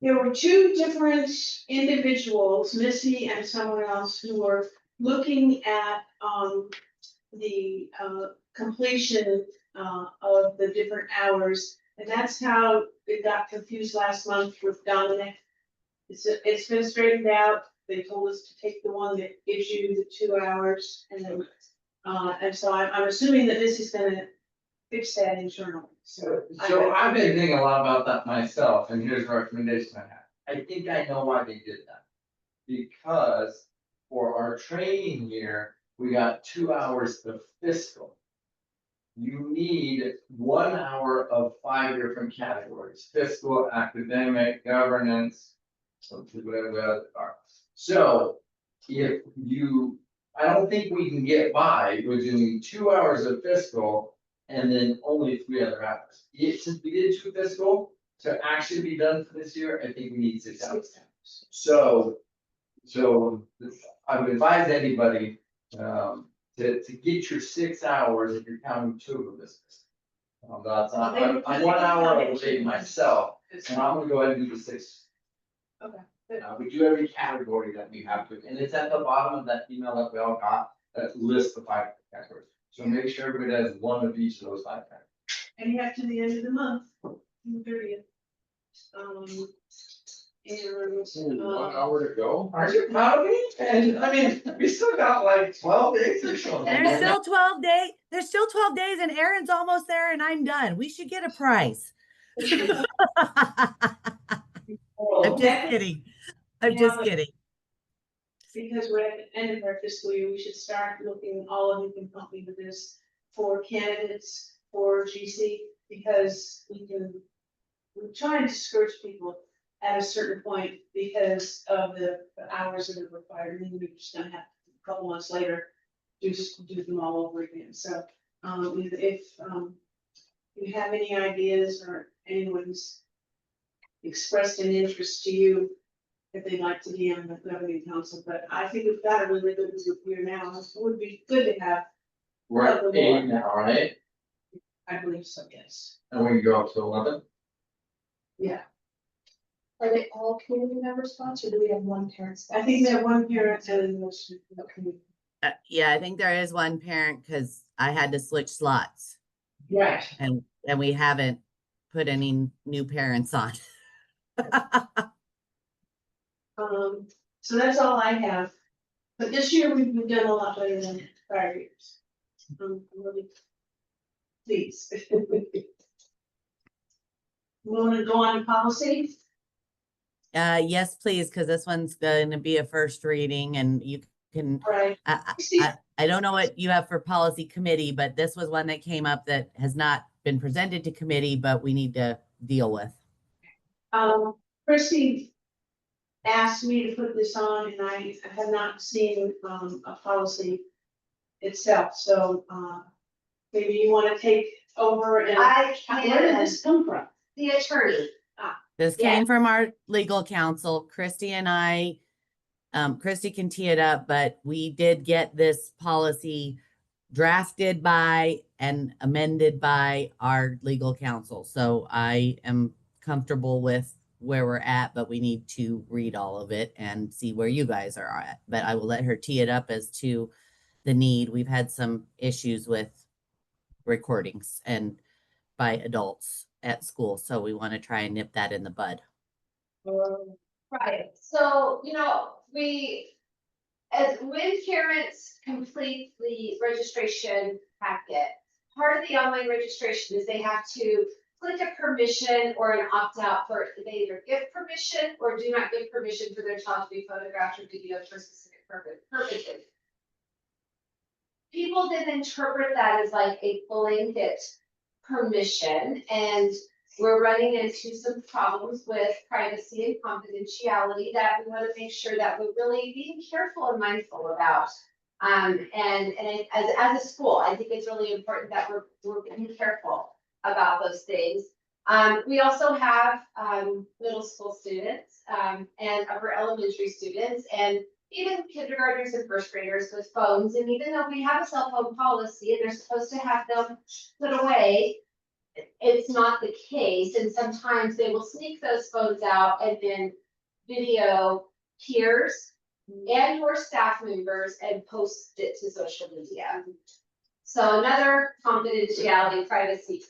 were two different individuals, Missy and someone else, who were looking at the completion of the different hours. And that's how it got confused last month with Dominic. It's been straightened out. They told us to take the one that gives you the 2 hours, and so I'm assuming that this is gonna fix that internally. So I've been thinking a lot about that myself, and here's a recommendation I have. I think I know why they did that. Because for our training year, we got 2 hours of fiscal. You need 1 hour of 5 different categories: fiscal, academic, governance, whatever the others are. So if you, I don't think we can get by with doing 2 hours of fiscal and then only 3 other hours. Since we did 2 fiscal, to actually be done for this year, I think we need 6 hours. So I would advise anybody, to get your 6 hours if you're counting 2 of them this. I'm 1 hour away myself, and I'm gonna go ahead and do the 6. We do every category that we have to, and it's at the bottom of that email that we all got, that lists the 5 categories. So make sure everybody has 1 of each of those 5 categories. And you have to the end of the month, the 30th. And, 1 hour to go? Aren't you proud of me? And I mean, we still got like 12 days or something. There's still 12 days. There's still 12 days and Aaron's almost there and I'm done. We should get a prize. I'm just kidding. I'm just kidding. because we're at the end of our fiscal year, we should start looking, all of you can help me with this, for candidates for GC, because we're trying to discourage people at a certain point because of the hours that are required, and then we're just gonna have a couple months later, do them all over again. So, if you have any ideas or anyone's expressed an interest to you, if they'd like to be on the governing council, but I think we've got a really good group here now. It would be good to have, We're at 8 now, right? I believe so, yes. And we can go up to 11. Yeah, Are they all community member spots, or do we have one parent spot? I think that one parent and most. Yeah, I think there is one parent because I had to switch slots Right. and we haven't put any new parents on. So that's all I have. But this year we've done a lot better than prior years. I'm really pleased. We want to go on to policy? Yes, please, because this one's going to be a first reading and you can, Right. I don't know what you have for policy committee, but this was one that came up that has not been presented to committee, but we need to deal with. Chrissy asked me to put this on, and I have not seen a policy itself, so maybe you want to take over and I where did can, this come from? the attorney, This Yeah. came from our legal counsel, Christy and I. Christy can tee it up, but we did get this policy drafted by and amended by our legal counsel. So I am comfortable with where we're at, but we need to read all of it and see where you guys are at. But I will let her tee it up as to the need. We've had some issues with recordings and by adults at school. So we want to try and nip that in the bud. right, so, when parents complete the registration packet, part of the online registration is they have to click a permission or an opt-out for, they either give permission or do not give permission for their child to be photographed or videoed for specific purposes. People then interpret that as like a blanket permission, and we're running into some problems with privacy and confidentiality that we want to make sure that we're really being careful and mindful about. And as a school, I think it's really important that we're being careful about those things. We also have middle school students and upper elementary students and even kindergartners and first graders with phones. And even though we have a cell phone policy and they're supposed to have them put away, it's not the case. And sometimes they will sneak those phones out and then video peers and or staff members and post it to social media. So another confidentiality privacy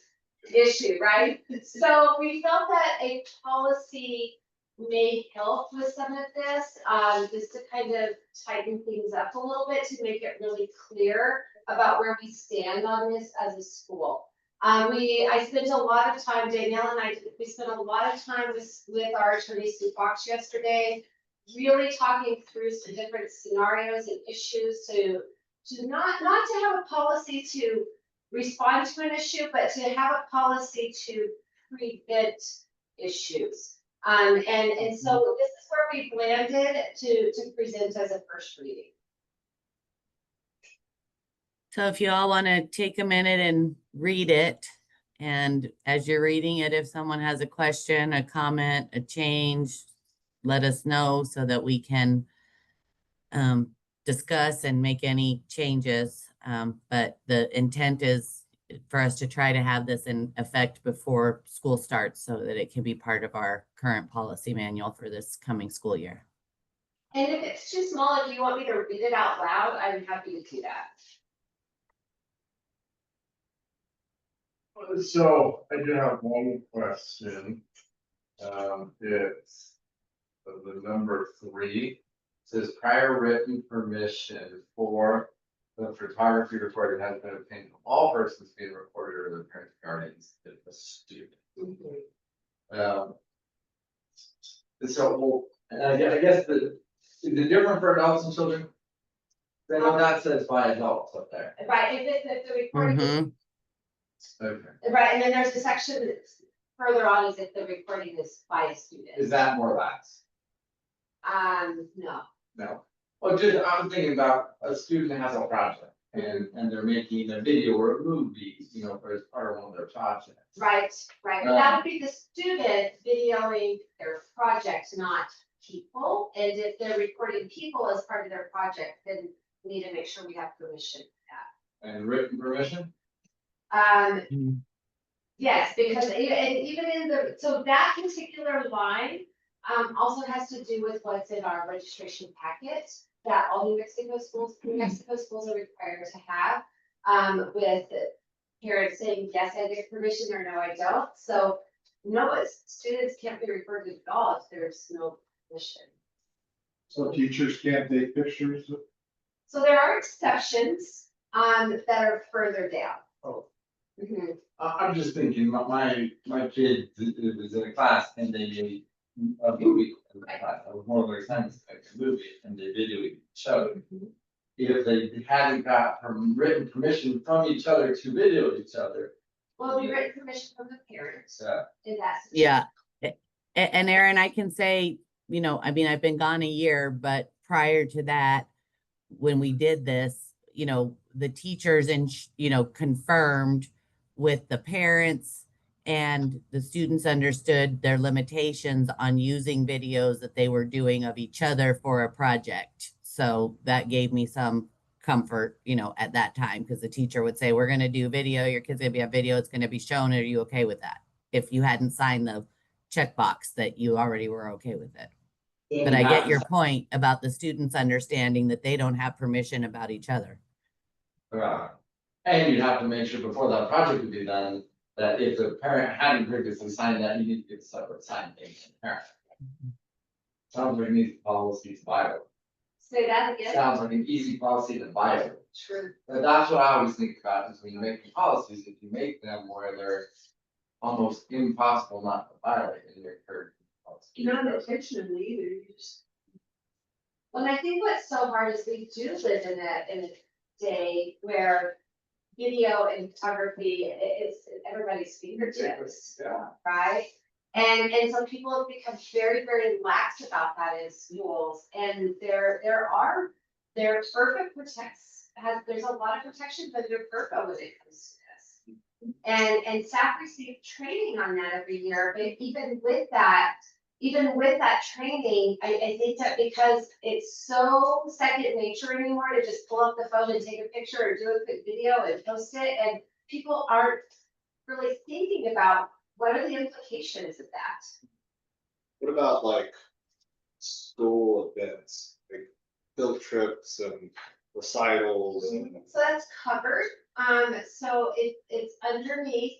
issue, right? So we felt that a policy may help with some of this, just to kind of tighten things up a little bit to make it really clear about where we stand on this as a school. I spent a lot of time, Danielle and we spent a lot of time with our attorney Sue Fox yesterday, really talking through some different scenarios and issues to not to have a policy to respond to an issue, but to have a policy to prevent issues. And so this is where we've landed to present as a first reading. So if you all want to take a minute and read it, and as you're reading it, if someone has a question, a comment, a change, let us know so that we can discuss and make any changes. But the intent is for us to try to have this in effect before school starts so that it can be part of our current policy manual for this coming school year. And if it's too small, if you want me to read it out loud, I'm happy to do that. So I do have one question. It's the number 3 says prior written permission for the photography recorded has been obtained from all persons being recorded or their parents, guardians, if a student. So I guess is it different for adults and children? I know that says by adults up there. Right, if the recording, Mhm. Okay. right, and then there's a section that's further on is if the recording is by a student. Is that more lax? No. No. Well, just, I'm thinking about a student that has a project and they're making a video or a movie, you know, as part of one of their projects. Right, right. That would be the student videoing their project, not people. And if they're recording people as part of their project, then we need to make sure we have permission for And written permission? that. Mm. Yes, because even in the, so that particular line, also has to do with what's in our registration packet that all New Mexico schools are required to have, with parents saying, yes, I get permission, or no, I don't. So no, students can't be recorded at all if there's no permission. So teachers can't take pictures of. So there are exceptions, that are further down. Oh. Mhm. I'm just thinking, my kid was in a class and they made a movie in the class. I was more of a science like a movie and they videoed each other. If they hadn't got written permission from each other to video each other. Well, we written permission from the parents Yeah. in that. Yeah. And Erin, I can say, you know, I mean, I've been gone a year, but prior to that, when we did this, you know, the teachers and, you know, confirmed with the parents, and the students understood their limitations on using videos that they were doing of each other for a project. So that gave me some comfort, you know, at that time, because the teacher would say, we're going to do video, your kid's going to be on video, it's going to be shown. Are you okay with that? If you hadn't signed the checkbox that you already were okay with it. But I get your point about the students understanding that they don't have permission about each other. Right. And you'd have to make sure before that project would be done, that if the parent hadn't previously signed that, you need to get a separate sign thing from the parent. Sounds like an easy policy to bio. Say that again. Sounds like an easy policy to bio. True. But that's what I always think about is when you make the policies, if you make them where they're almost impossible not to violate in your current policy. Not intentionally either, you just. Well, I think what's so hard is we do live in a day where video and photography is everybody's fingertips, Yeah. right? And so people have become very, very lax about that in schools, and their FERPA there's a lot of protection, but their FERPA when it comes to this. And staff receive training on that every year, but even with that training, I think that because it's so second nature anymore to just pull up the phone and take a picture or do a quick video and post it, and people aren't really thinking about what are the implications of that. What about like school events, like field trips and recitals and? So that's covered, so it's underneath,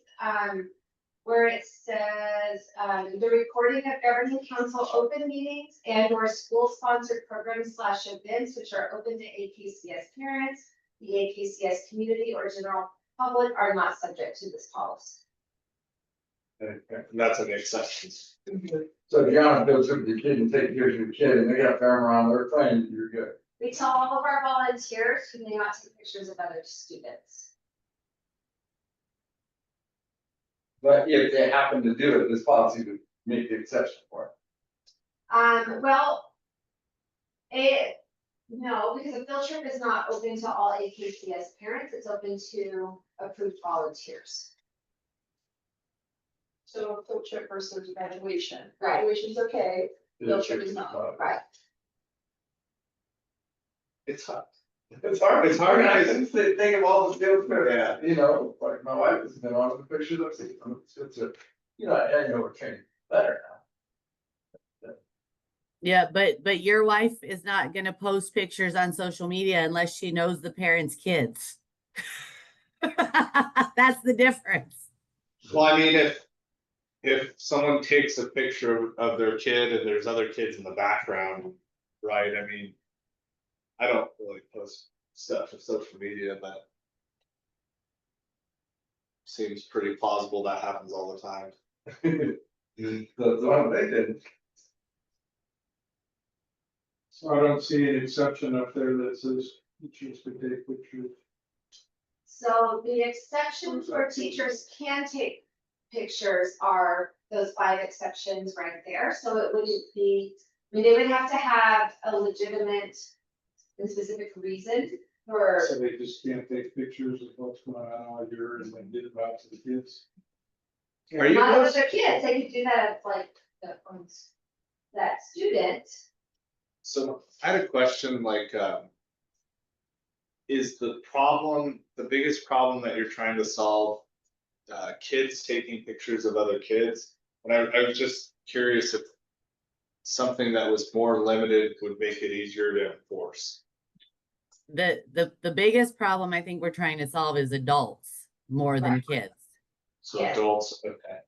where it says, the recording of governing council open meetings and or school sponsored programs / events which are open to AKCS parents, the AKCS community or general public are not subject to this policy. And that's an exception. So if you're on a field trip with your kid and take pictures of your kid and they got a camera on their phone, you're good. We tell all of our volunteers who may not take pictures of other students. But if they happen to do it, this policy would make the exception for it. Well, no, because a field trip is not open to all AKCS parents, it's open to approved volunteers. So field trip versus graduation. Right. Graduation's okay, field trip is not. Right. It's hard. It's hard, It's hard, I guys. didn't say, think of all the field trips. Yeah. You know, like my wife has been on the pictures I've seen from the field trip. You know, I know we're training better now. Yeah, but your wife is not gonna post pictures on social media unless she knows the parents' kids. That's the difference. Well, I mean, if someone takes a picture of their kid and there's other kids in the background, right, I mean. I don't really post stuff to social media, but. Seems pretty plausible that happens all the time. That's what they did. So I don't see an exception up there that says teachers could take pictures. So the exceptions where teachers can take pictures are those 5 exceptions right there, so it wouldn't be, I mean, they would have to have a legitimate and specific reason for. So they just can't take pictures of what's going on all year and then get it out to the kids. Are you Not with post- their kids, they could do that, like, that student. So I had a question, like, is the problem, the biggest problem that you're trying to solve, kids taking pictures of other kids? And I was just curious if something that was more limited would make it easier to enforce. The biggest problem I think we're trying to solve is adults more than kids. So Yeah. adults, okay.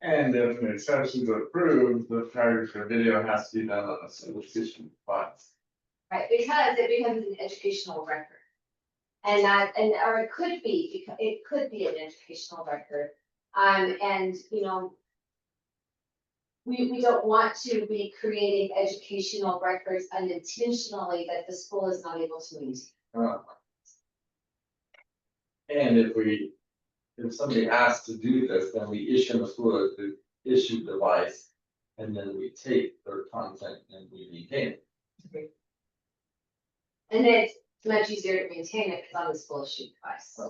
And if an exception is approved, the photography or video has to be done on a solicitation funds. Right, because it becomes an educational record. And or it could be, because it could be an educational record. And, you know. We don't want to be creating educational records unintentionally that the school is not able to maintain. And if somebody asks to do this, then we issue a school the issue device. And then we take their content and we maintain it. And it's much easier to maintain it because on the school issued device.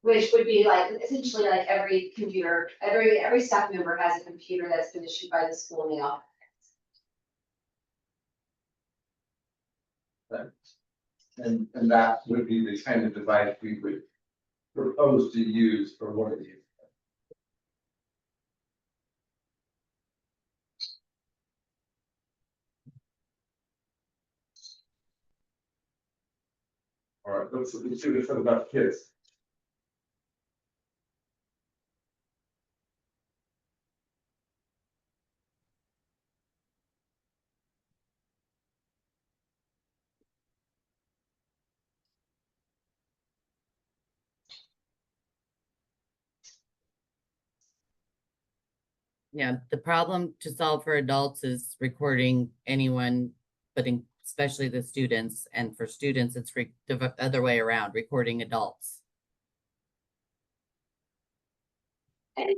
Which would be like, essentially like every computer, every staff member has a computer that's been issued by the school in the office. And that would be the kind of device we would propose to use for one of these. All right, let's do this about kids. Yeah, the problem to solve for adults is recording anyone, but especially the students, and for students, it's the other way around, recording adults. And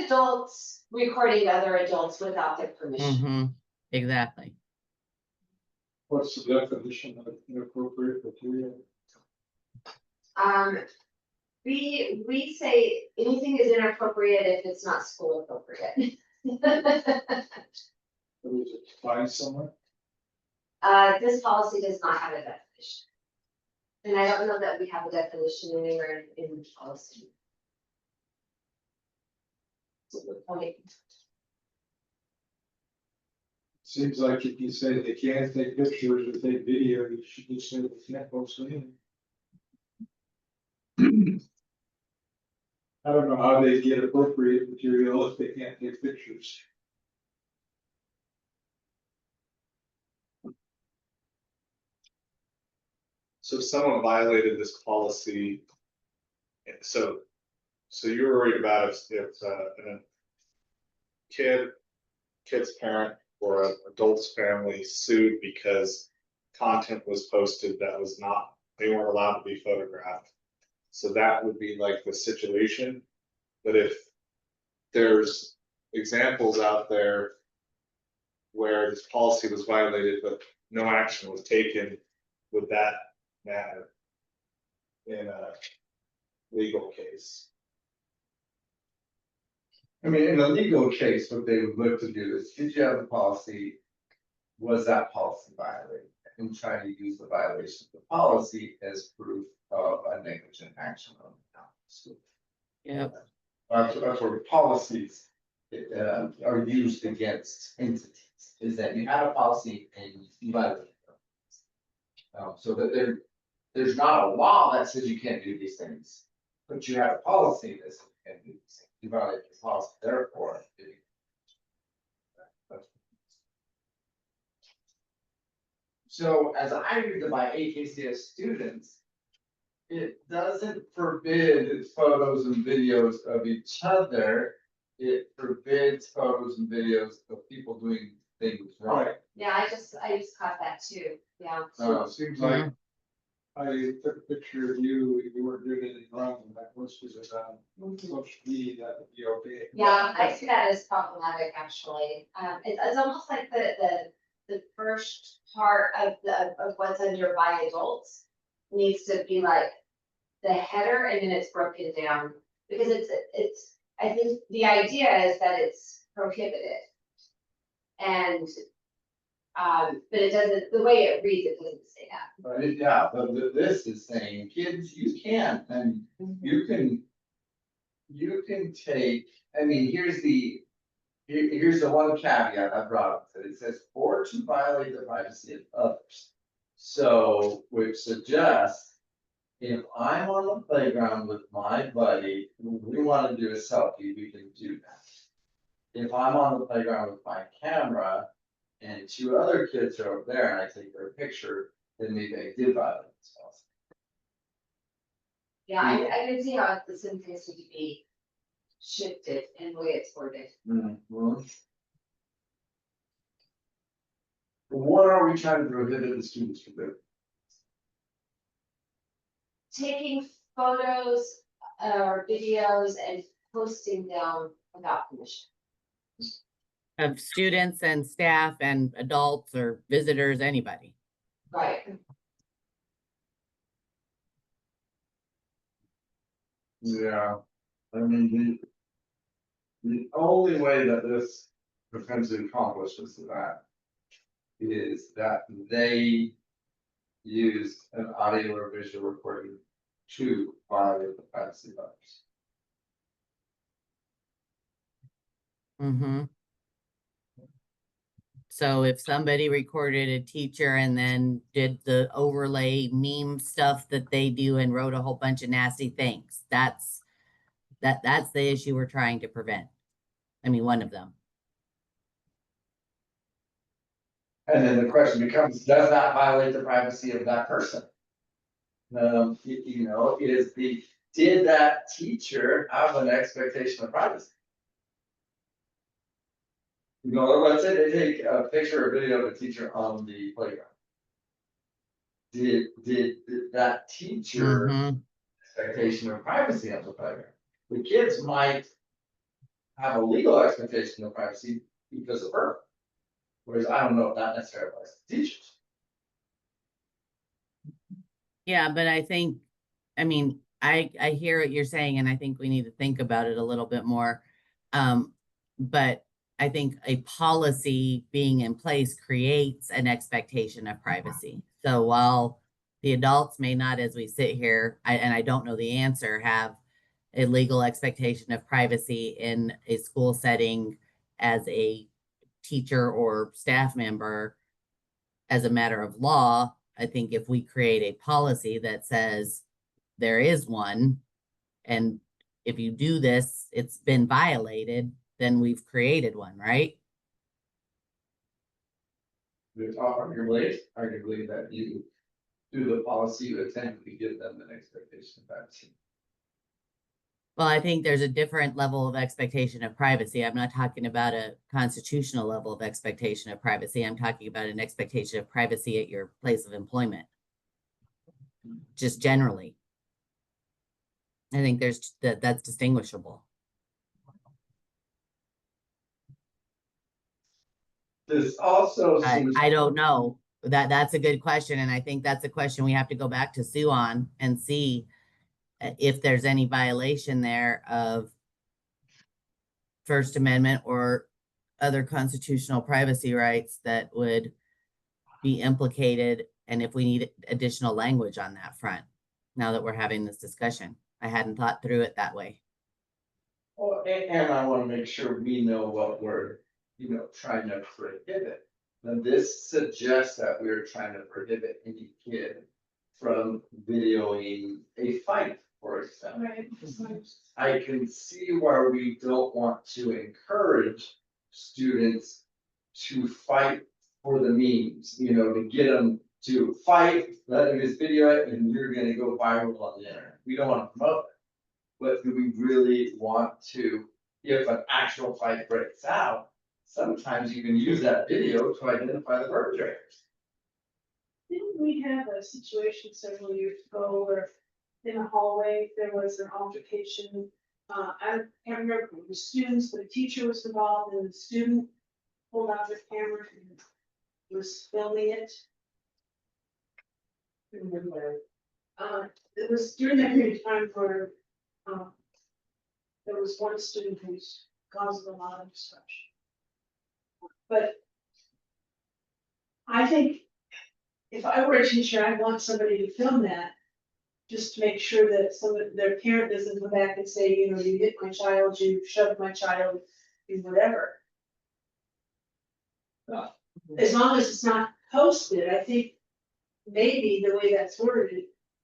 adults recording other adults without their permission. Exactly. What's the definition of inappropriate material? We say anything is inappropriate if it's not school appropriate. Or is it defined somewhere? This policy does not have a definition. And I don't know that we have a definition anywhere in the policy. That's a good point. Seems like if you say they can't take pictures or take video, you should just say they can't post anything. I don't know how they get appropriate material if they can't take pictures. So if someone violated this policy. So you're worried about if a kid's parent or an adult's family sued because content was posted that was not, they weren't allowed to be photographed. So that would be like the situation. But if there's examples out there where this policy was violated, but no action was taken, would that matter in a legal case? I mean, in a legal case, what they would look to do is, did you have the policy? Was that policy violated? And try to use the violation of the policy as proof of a negligent action on the school. Yep. That's where policies are used against entities, is that you have a policy and you violate it. So that there's not a law that says you can't do these things, but you have a policy that says you can't do these things. You violate the policy, therefore. So as I read it by AKCS students, it doesn't forbid photos and videos of each other. It forbids photos and videos of people doing things wrong. Yeah, I just caught that too, yeah. So it seems like I took a picture of you, you weren't doing anything wrong, and I posted it on social media, that would be okay. Yeah, I see that as problematic, actually. It's almost like the first part of what's under by adults needs to be like the header, and then it's broken down. Because it's, I think the idea is that it's prohibited. And, but it doesn't, the way it reads, it doesn't say that. But yeah, but this is saying, kids, you can, and you can take, I mean, here's the one caveat I brought up, that it says, or to violate the privacy of others. So, which suggests, if I'm on the playground with my buddy, we want to do a selfie, we can do that. If I'm on the playground with my camera and two other kids are over there and I take their picture, then maybe I did violate this policy. Yeah, I can see how the sentence would be shifted in the way it's worded. What are we trying to prohibit the students from doing? Taking photos or videos and posting them without permission. Of students and staff and adults or visitors, anybody. Right. Yeah, I mean, the only way that this potentially accomplishes that is that they use an audio or visual recording to violate the privacy of others. Mm-hmm. So if somebody recorded a teacher and then did the overlay meme stuff that they do and wrote a whole bunch of nasty things, that's the issue we're trying to prevent. I mean, one of them. And then the question becomes, does that violate the privacy of that person? You know, did that teacher have an expectation of privacy? You know, let's say they take a picture or video of a teacher on the playground. Did that teacher expectation of privacy on the playground? The kids might have a legal expectation of privacy because of her. Whereas I don't know if that necessarily applies to teachers. Yeah, but I think, I mean, I hear what you're saying, and I think we need to think about it a little bit more. But I think a policy being in place creates an expectation of privacy. So while the adults may not, as we sit here, and I don't know the answer, have a legal expectation of privacy in a school setting as a teacher or staff member, as a matter of law, I think if we create a policy that says there is one, and if you do this, it's been violated, then we've created one, right? Arguably that you do the policy, you attempt to give them an expectation of privacy. Well, I think there's a different level of expectation of privacy. I'm not talking about a constitutional level of expectation of privacy. I'm talking about an expectation of privacy at your place of employment. Just generally. I think that's distinguishable. This also seems. I don't know. That's a good question. And I think that's a question we have to go back to Sue on and see if there's any violation there of First Amendment or other constitutional privacy rights that would be implicated, and if we need additional language on that front, now that we're having this discussion. I hadn't thought through it that way. Well, and I want to make sure we know what we're, trying to prohibit. And this suggests that we're trying to prohibit any kid from videoing a fight, for example. Right. I can see where we don't want to encourage students to fight for the memes, to get them to fight, let them just video it, and you're gonna go viral on the internet. We don't want to promote it. But do we really want to, if an actual fight breaks out, sometimes you can use that video to identify the perpetrators. Didn't we have a situation several years ago where in a hallway, there was an altercation? I can't remember if it was students, but a teacher was involved and the student pulled out their camera and was filming it. I don't remember. It was during that period of time where, there was one student who's caused a lot of disruption. But I think if I were a teacher, I'd want somebody to film that, just to make sure that their parent doesn't come back and say, you hit my child, you shoved my child, you whatever. As long as it's not posted, I think maybe the way that's worded,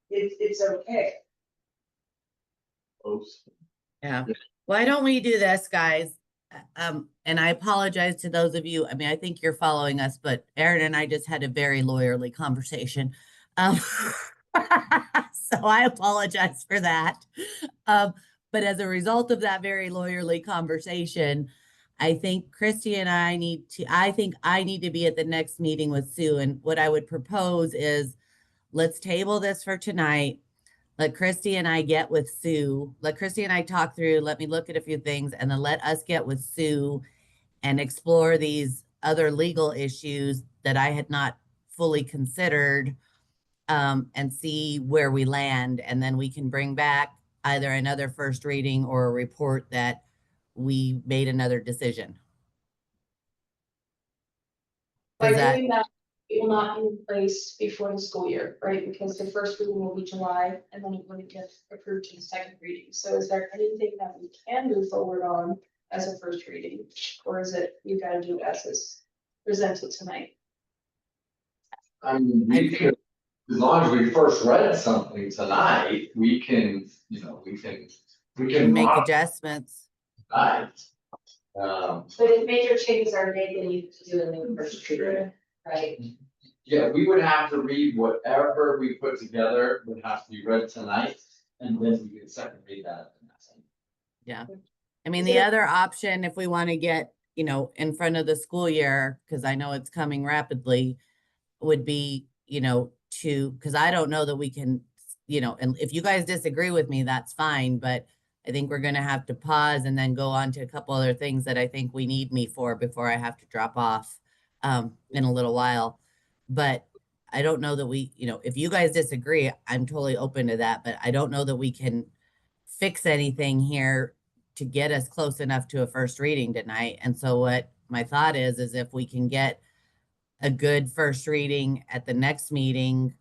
it's okay. Yeah. Why don't we do this, guys? And I apologize to those of you. I mean, I think you're following us, but Erin and I just had a very lawyerly conversation. So I apologize for that. But as a result of that very lawyerly conversation, I think Christy and I need to be at the next meeting with Sue. And what I would propose is let's table this for tonight. Let Christy and I get with Sue. Let Christy and I talk through, let me look at a few things, and then let us get with Sue and explore these other legal issues that I had not fully considered, and see where we land. And then we can bring back either another first reading or a report that we made another decision. By doing that, it will not be in place before the school year, right? Because the first reading will be July and then it will get approved to the second reading. So is there anything that we can move forward on as a first reading? Or is it, you gotta do it as is presented tonight? I mean, we could, as long as we first read something tonight, we can Make adjustments. Right. But if major changes are made, then you do a new first reading, right? Yeah, we would have to read whatever we put together would have to be read tonight, and then we can second read that. Yeah. I mean, the other option, if we want to get, in front of the school year, because I know it's coming rapidly, would be, because I don't know that we can, and if you guys disagree with me, that's fine, but I think we're going to have to pause and then go on to a couple other things that I think we need me for before I have to drop off in a little while. But I don't know that we, if you guys disagree, I'm totally open to that, but I don't know that we can fix anything here to get us close enough to a first reading tonight. And so what my thought is if we can get a good first reading at the next meeting,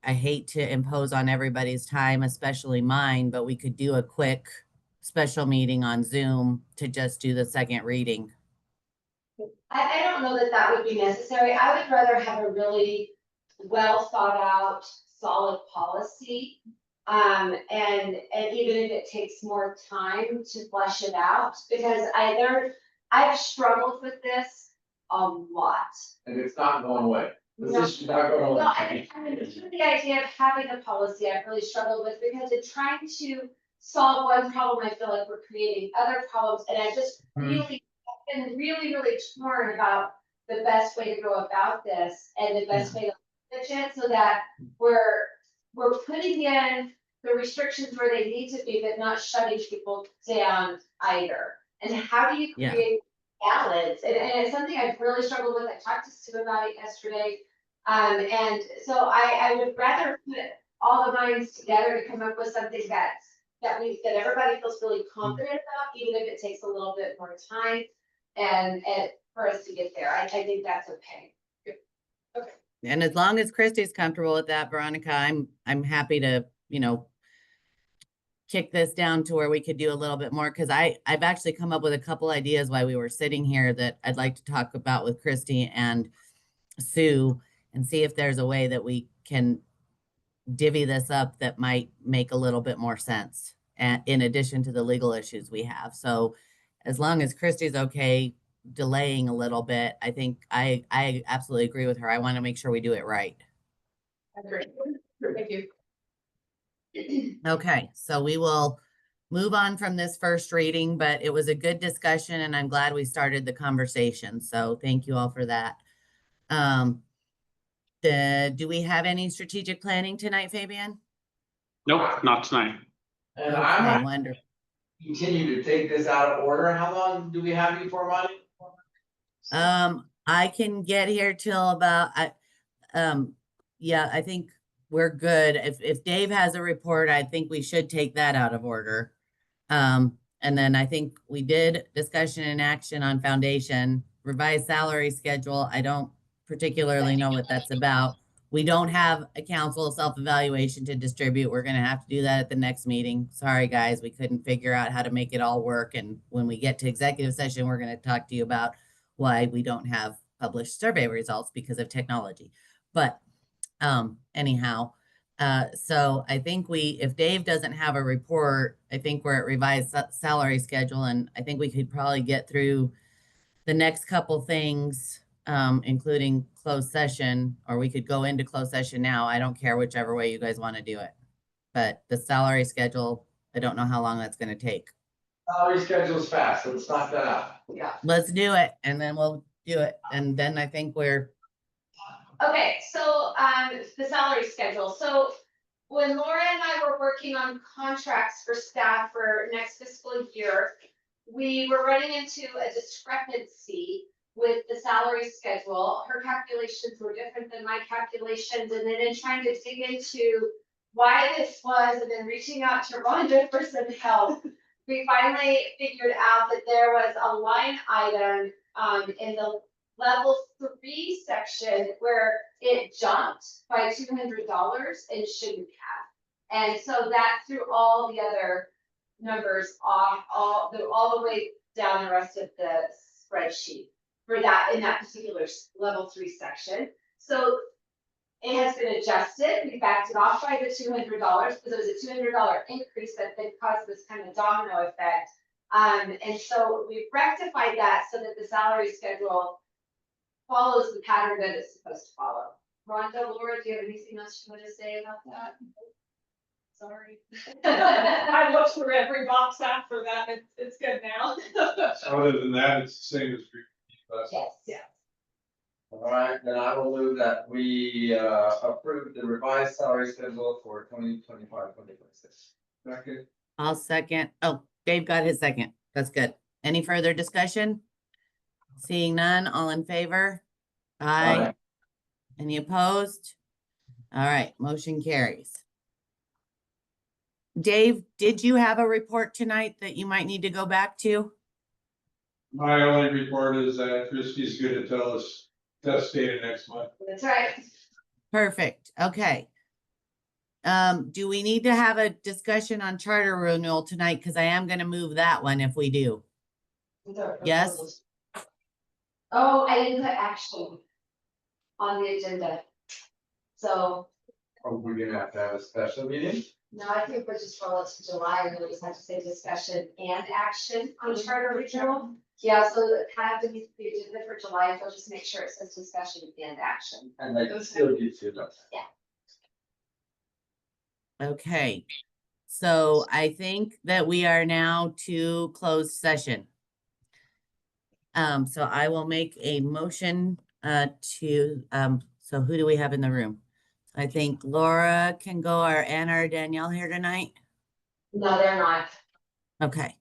I hate to impose on everybody's time, especially mine, but we could do a quick special meeting on Zoom to just do the second reading. I don't know that that would be necessary. I would rather have a really well thought out, solid policy. And even if it takes more time to flesh it out, because I've struggled with this a lot. And it's not going away. No, This is not going away. I mean, the idea of having a policy I've really struggled with, because in trying to solve one problem, I feel like we're creating other problems, and I just Mhm. really, been really torn about the best way to go about this and the best way to manage it, so that we're putting in the restrictions where they need to be, but not shutting people down either. And how do you Yeah. create balance? And it's something I've really struggled with. I talked to Sue about it yesterday. And so I would rather put all the minds together to come up with something that everybody feels really confident about, even if it takes a little bit more time and for us to get there. I think that's okay. And as long as Christy's comfortable with that, Veronica, I'm happy to, kick this down to where we could do a little bit more, because I've actually come up with a couple ideas while we were sitting here that I'd like to talk about with Christy and Sue and see if there's a way that we can divvy this up that might make a little bit more sense, and in addition to the legal issues we have. So as long as Christy's okay delaying a little bit, I think I absolutely agree with her. I want to make sure we do it right. Great. Thank you. Okay, so we will move on from this first reading, but it was a good discussion and I'm glad we started the conversation. So thank you all for that. Do we have any strategic planning tonight, Fabian? Nope, not tonight. And Okay, I might wonderful. continue to take this out of order. How long do we have you for, Monty? I can get here till about, yeah, I think we're good. If Dave has a report, I think we should take that out of order. And then I think we did discussion and action on foundation, revised salary schedule. I don't particularly know what that's about. We don't have a council self-evaluation to distribute. We're gonna have to do that at the next meeting. Sorry, guys, we couldn't figure out how to make it all work. And when we get to executive session, we're gonna talk to you about why we don't have published survey results because of technology. But anyhow, so I think if Dave doesn't have a report, I think we're at revised salary schedule, and I think we could probably get through the next couple things, including closed session, or we could go into closed session now. I don't care whichever way you guys want to do it. But the salary schedule, I don't know how long that's going to take. Salary schedule's fast, let's knock that out. Yeah. Let's do it, and then we'll do it. And then I think we're Okay, so the salary schedule. So when Laura and I were working on contracts for staff for next fiscal year, we were running into a discrepancy with the salary schedule. Her calculations were different than my calculations, and then in trying to dig into why this was, and then reaching out to Rhonda for some help, we finally figured out that there was a line item in the level 3 section where it jumped by $200 and shouldn't have. And so that threw all the other numbers off, all the way down the rest of the spreadsheet for that in that particular level 3 section. So it has been adjusted. We backed it off by the $200 because it was a $200 increase that caused this kind of domino effect. And so we've rectified that so that the salary schedule follows the pattern that it's supposed to follow. Rhonda, Laura, do you have anything else you want to say about that? Sorry. I looked through every box after that. It's good now. Other than that, it's the same as. Yes. Yeah. All right, then I will move that we approve the revised salary schedule for 2025-2026. Second. I'll second. Oh, Dave got his second. That's good. Any further discussion? Seeing none, all in favor? Aye. Aye. Any opposed? All right, motion carries. Dave, did you have a report tonight that you might need to go back to? My only report is that Christie's gonna tell us test data next month. That's right. Perfect. Okay. Do we need to have a discussion on charter renewal tonight? Because I am going to move that one if we do. Yes? Oh, I didn't put action on the agenda. So, Are we gonna have a special meeting? no, I think we'll just roll it to July, and we'll just have to say discussion and action on charter renewal. Yeah, so kind of the agenda for July, we'll just make sure it says discussion and action. And like, still gives you that. Okay. So I think that we are now to closed session. So I will make a motion so who do we have in the room? I think Laura can go, or Anna or Danielle here tonight. No, they're not. Okay.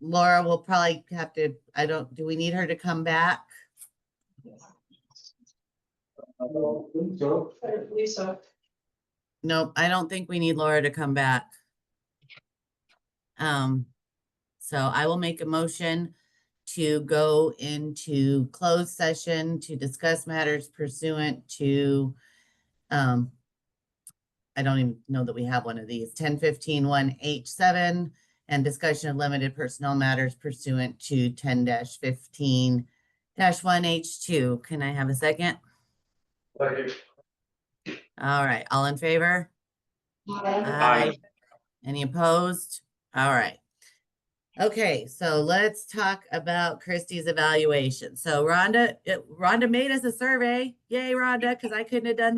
Laura will probably have to, do we need her to come back? I don't believe so. Nope, I don't think we need Laura to come back. So I will make a motion to go into closed session to discuss matters pursuant to, I don't even know that we have one of these, 10-15-1H7, and discussion of limited personnel matters pursuant to 10-15-1H2. Can I have a second? All right, all in favor? Aye. Any opposed? All right. Okay, so let's talk about Christie's evaluation. So Rhonda made us a survey. Yay, Rhonda, because I couldn't have done that.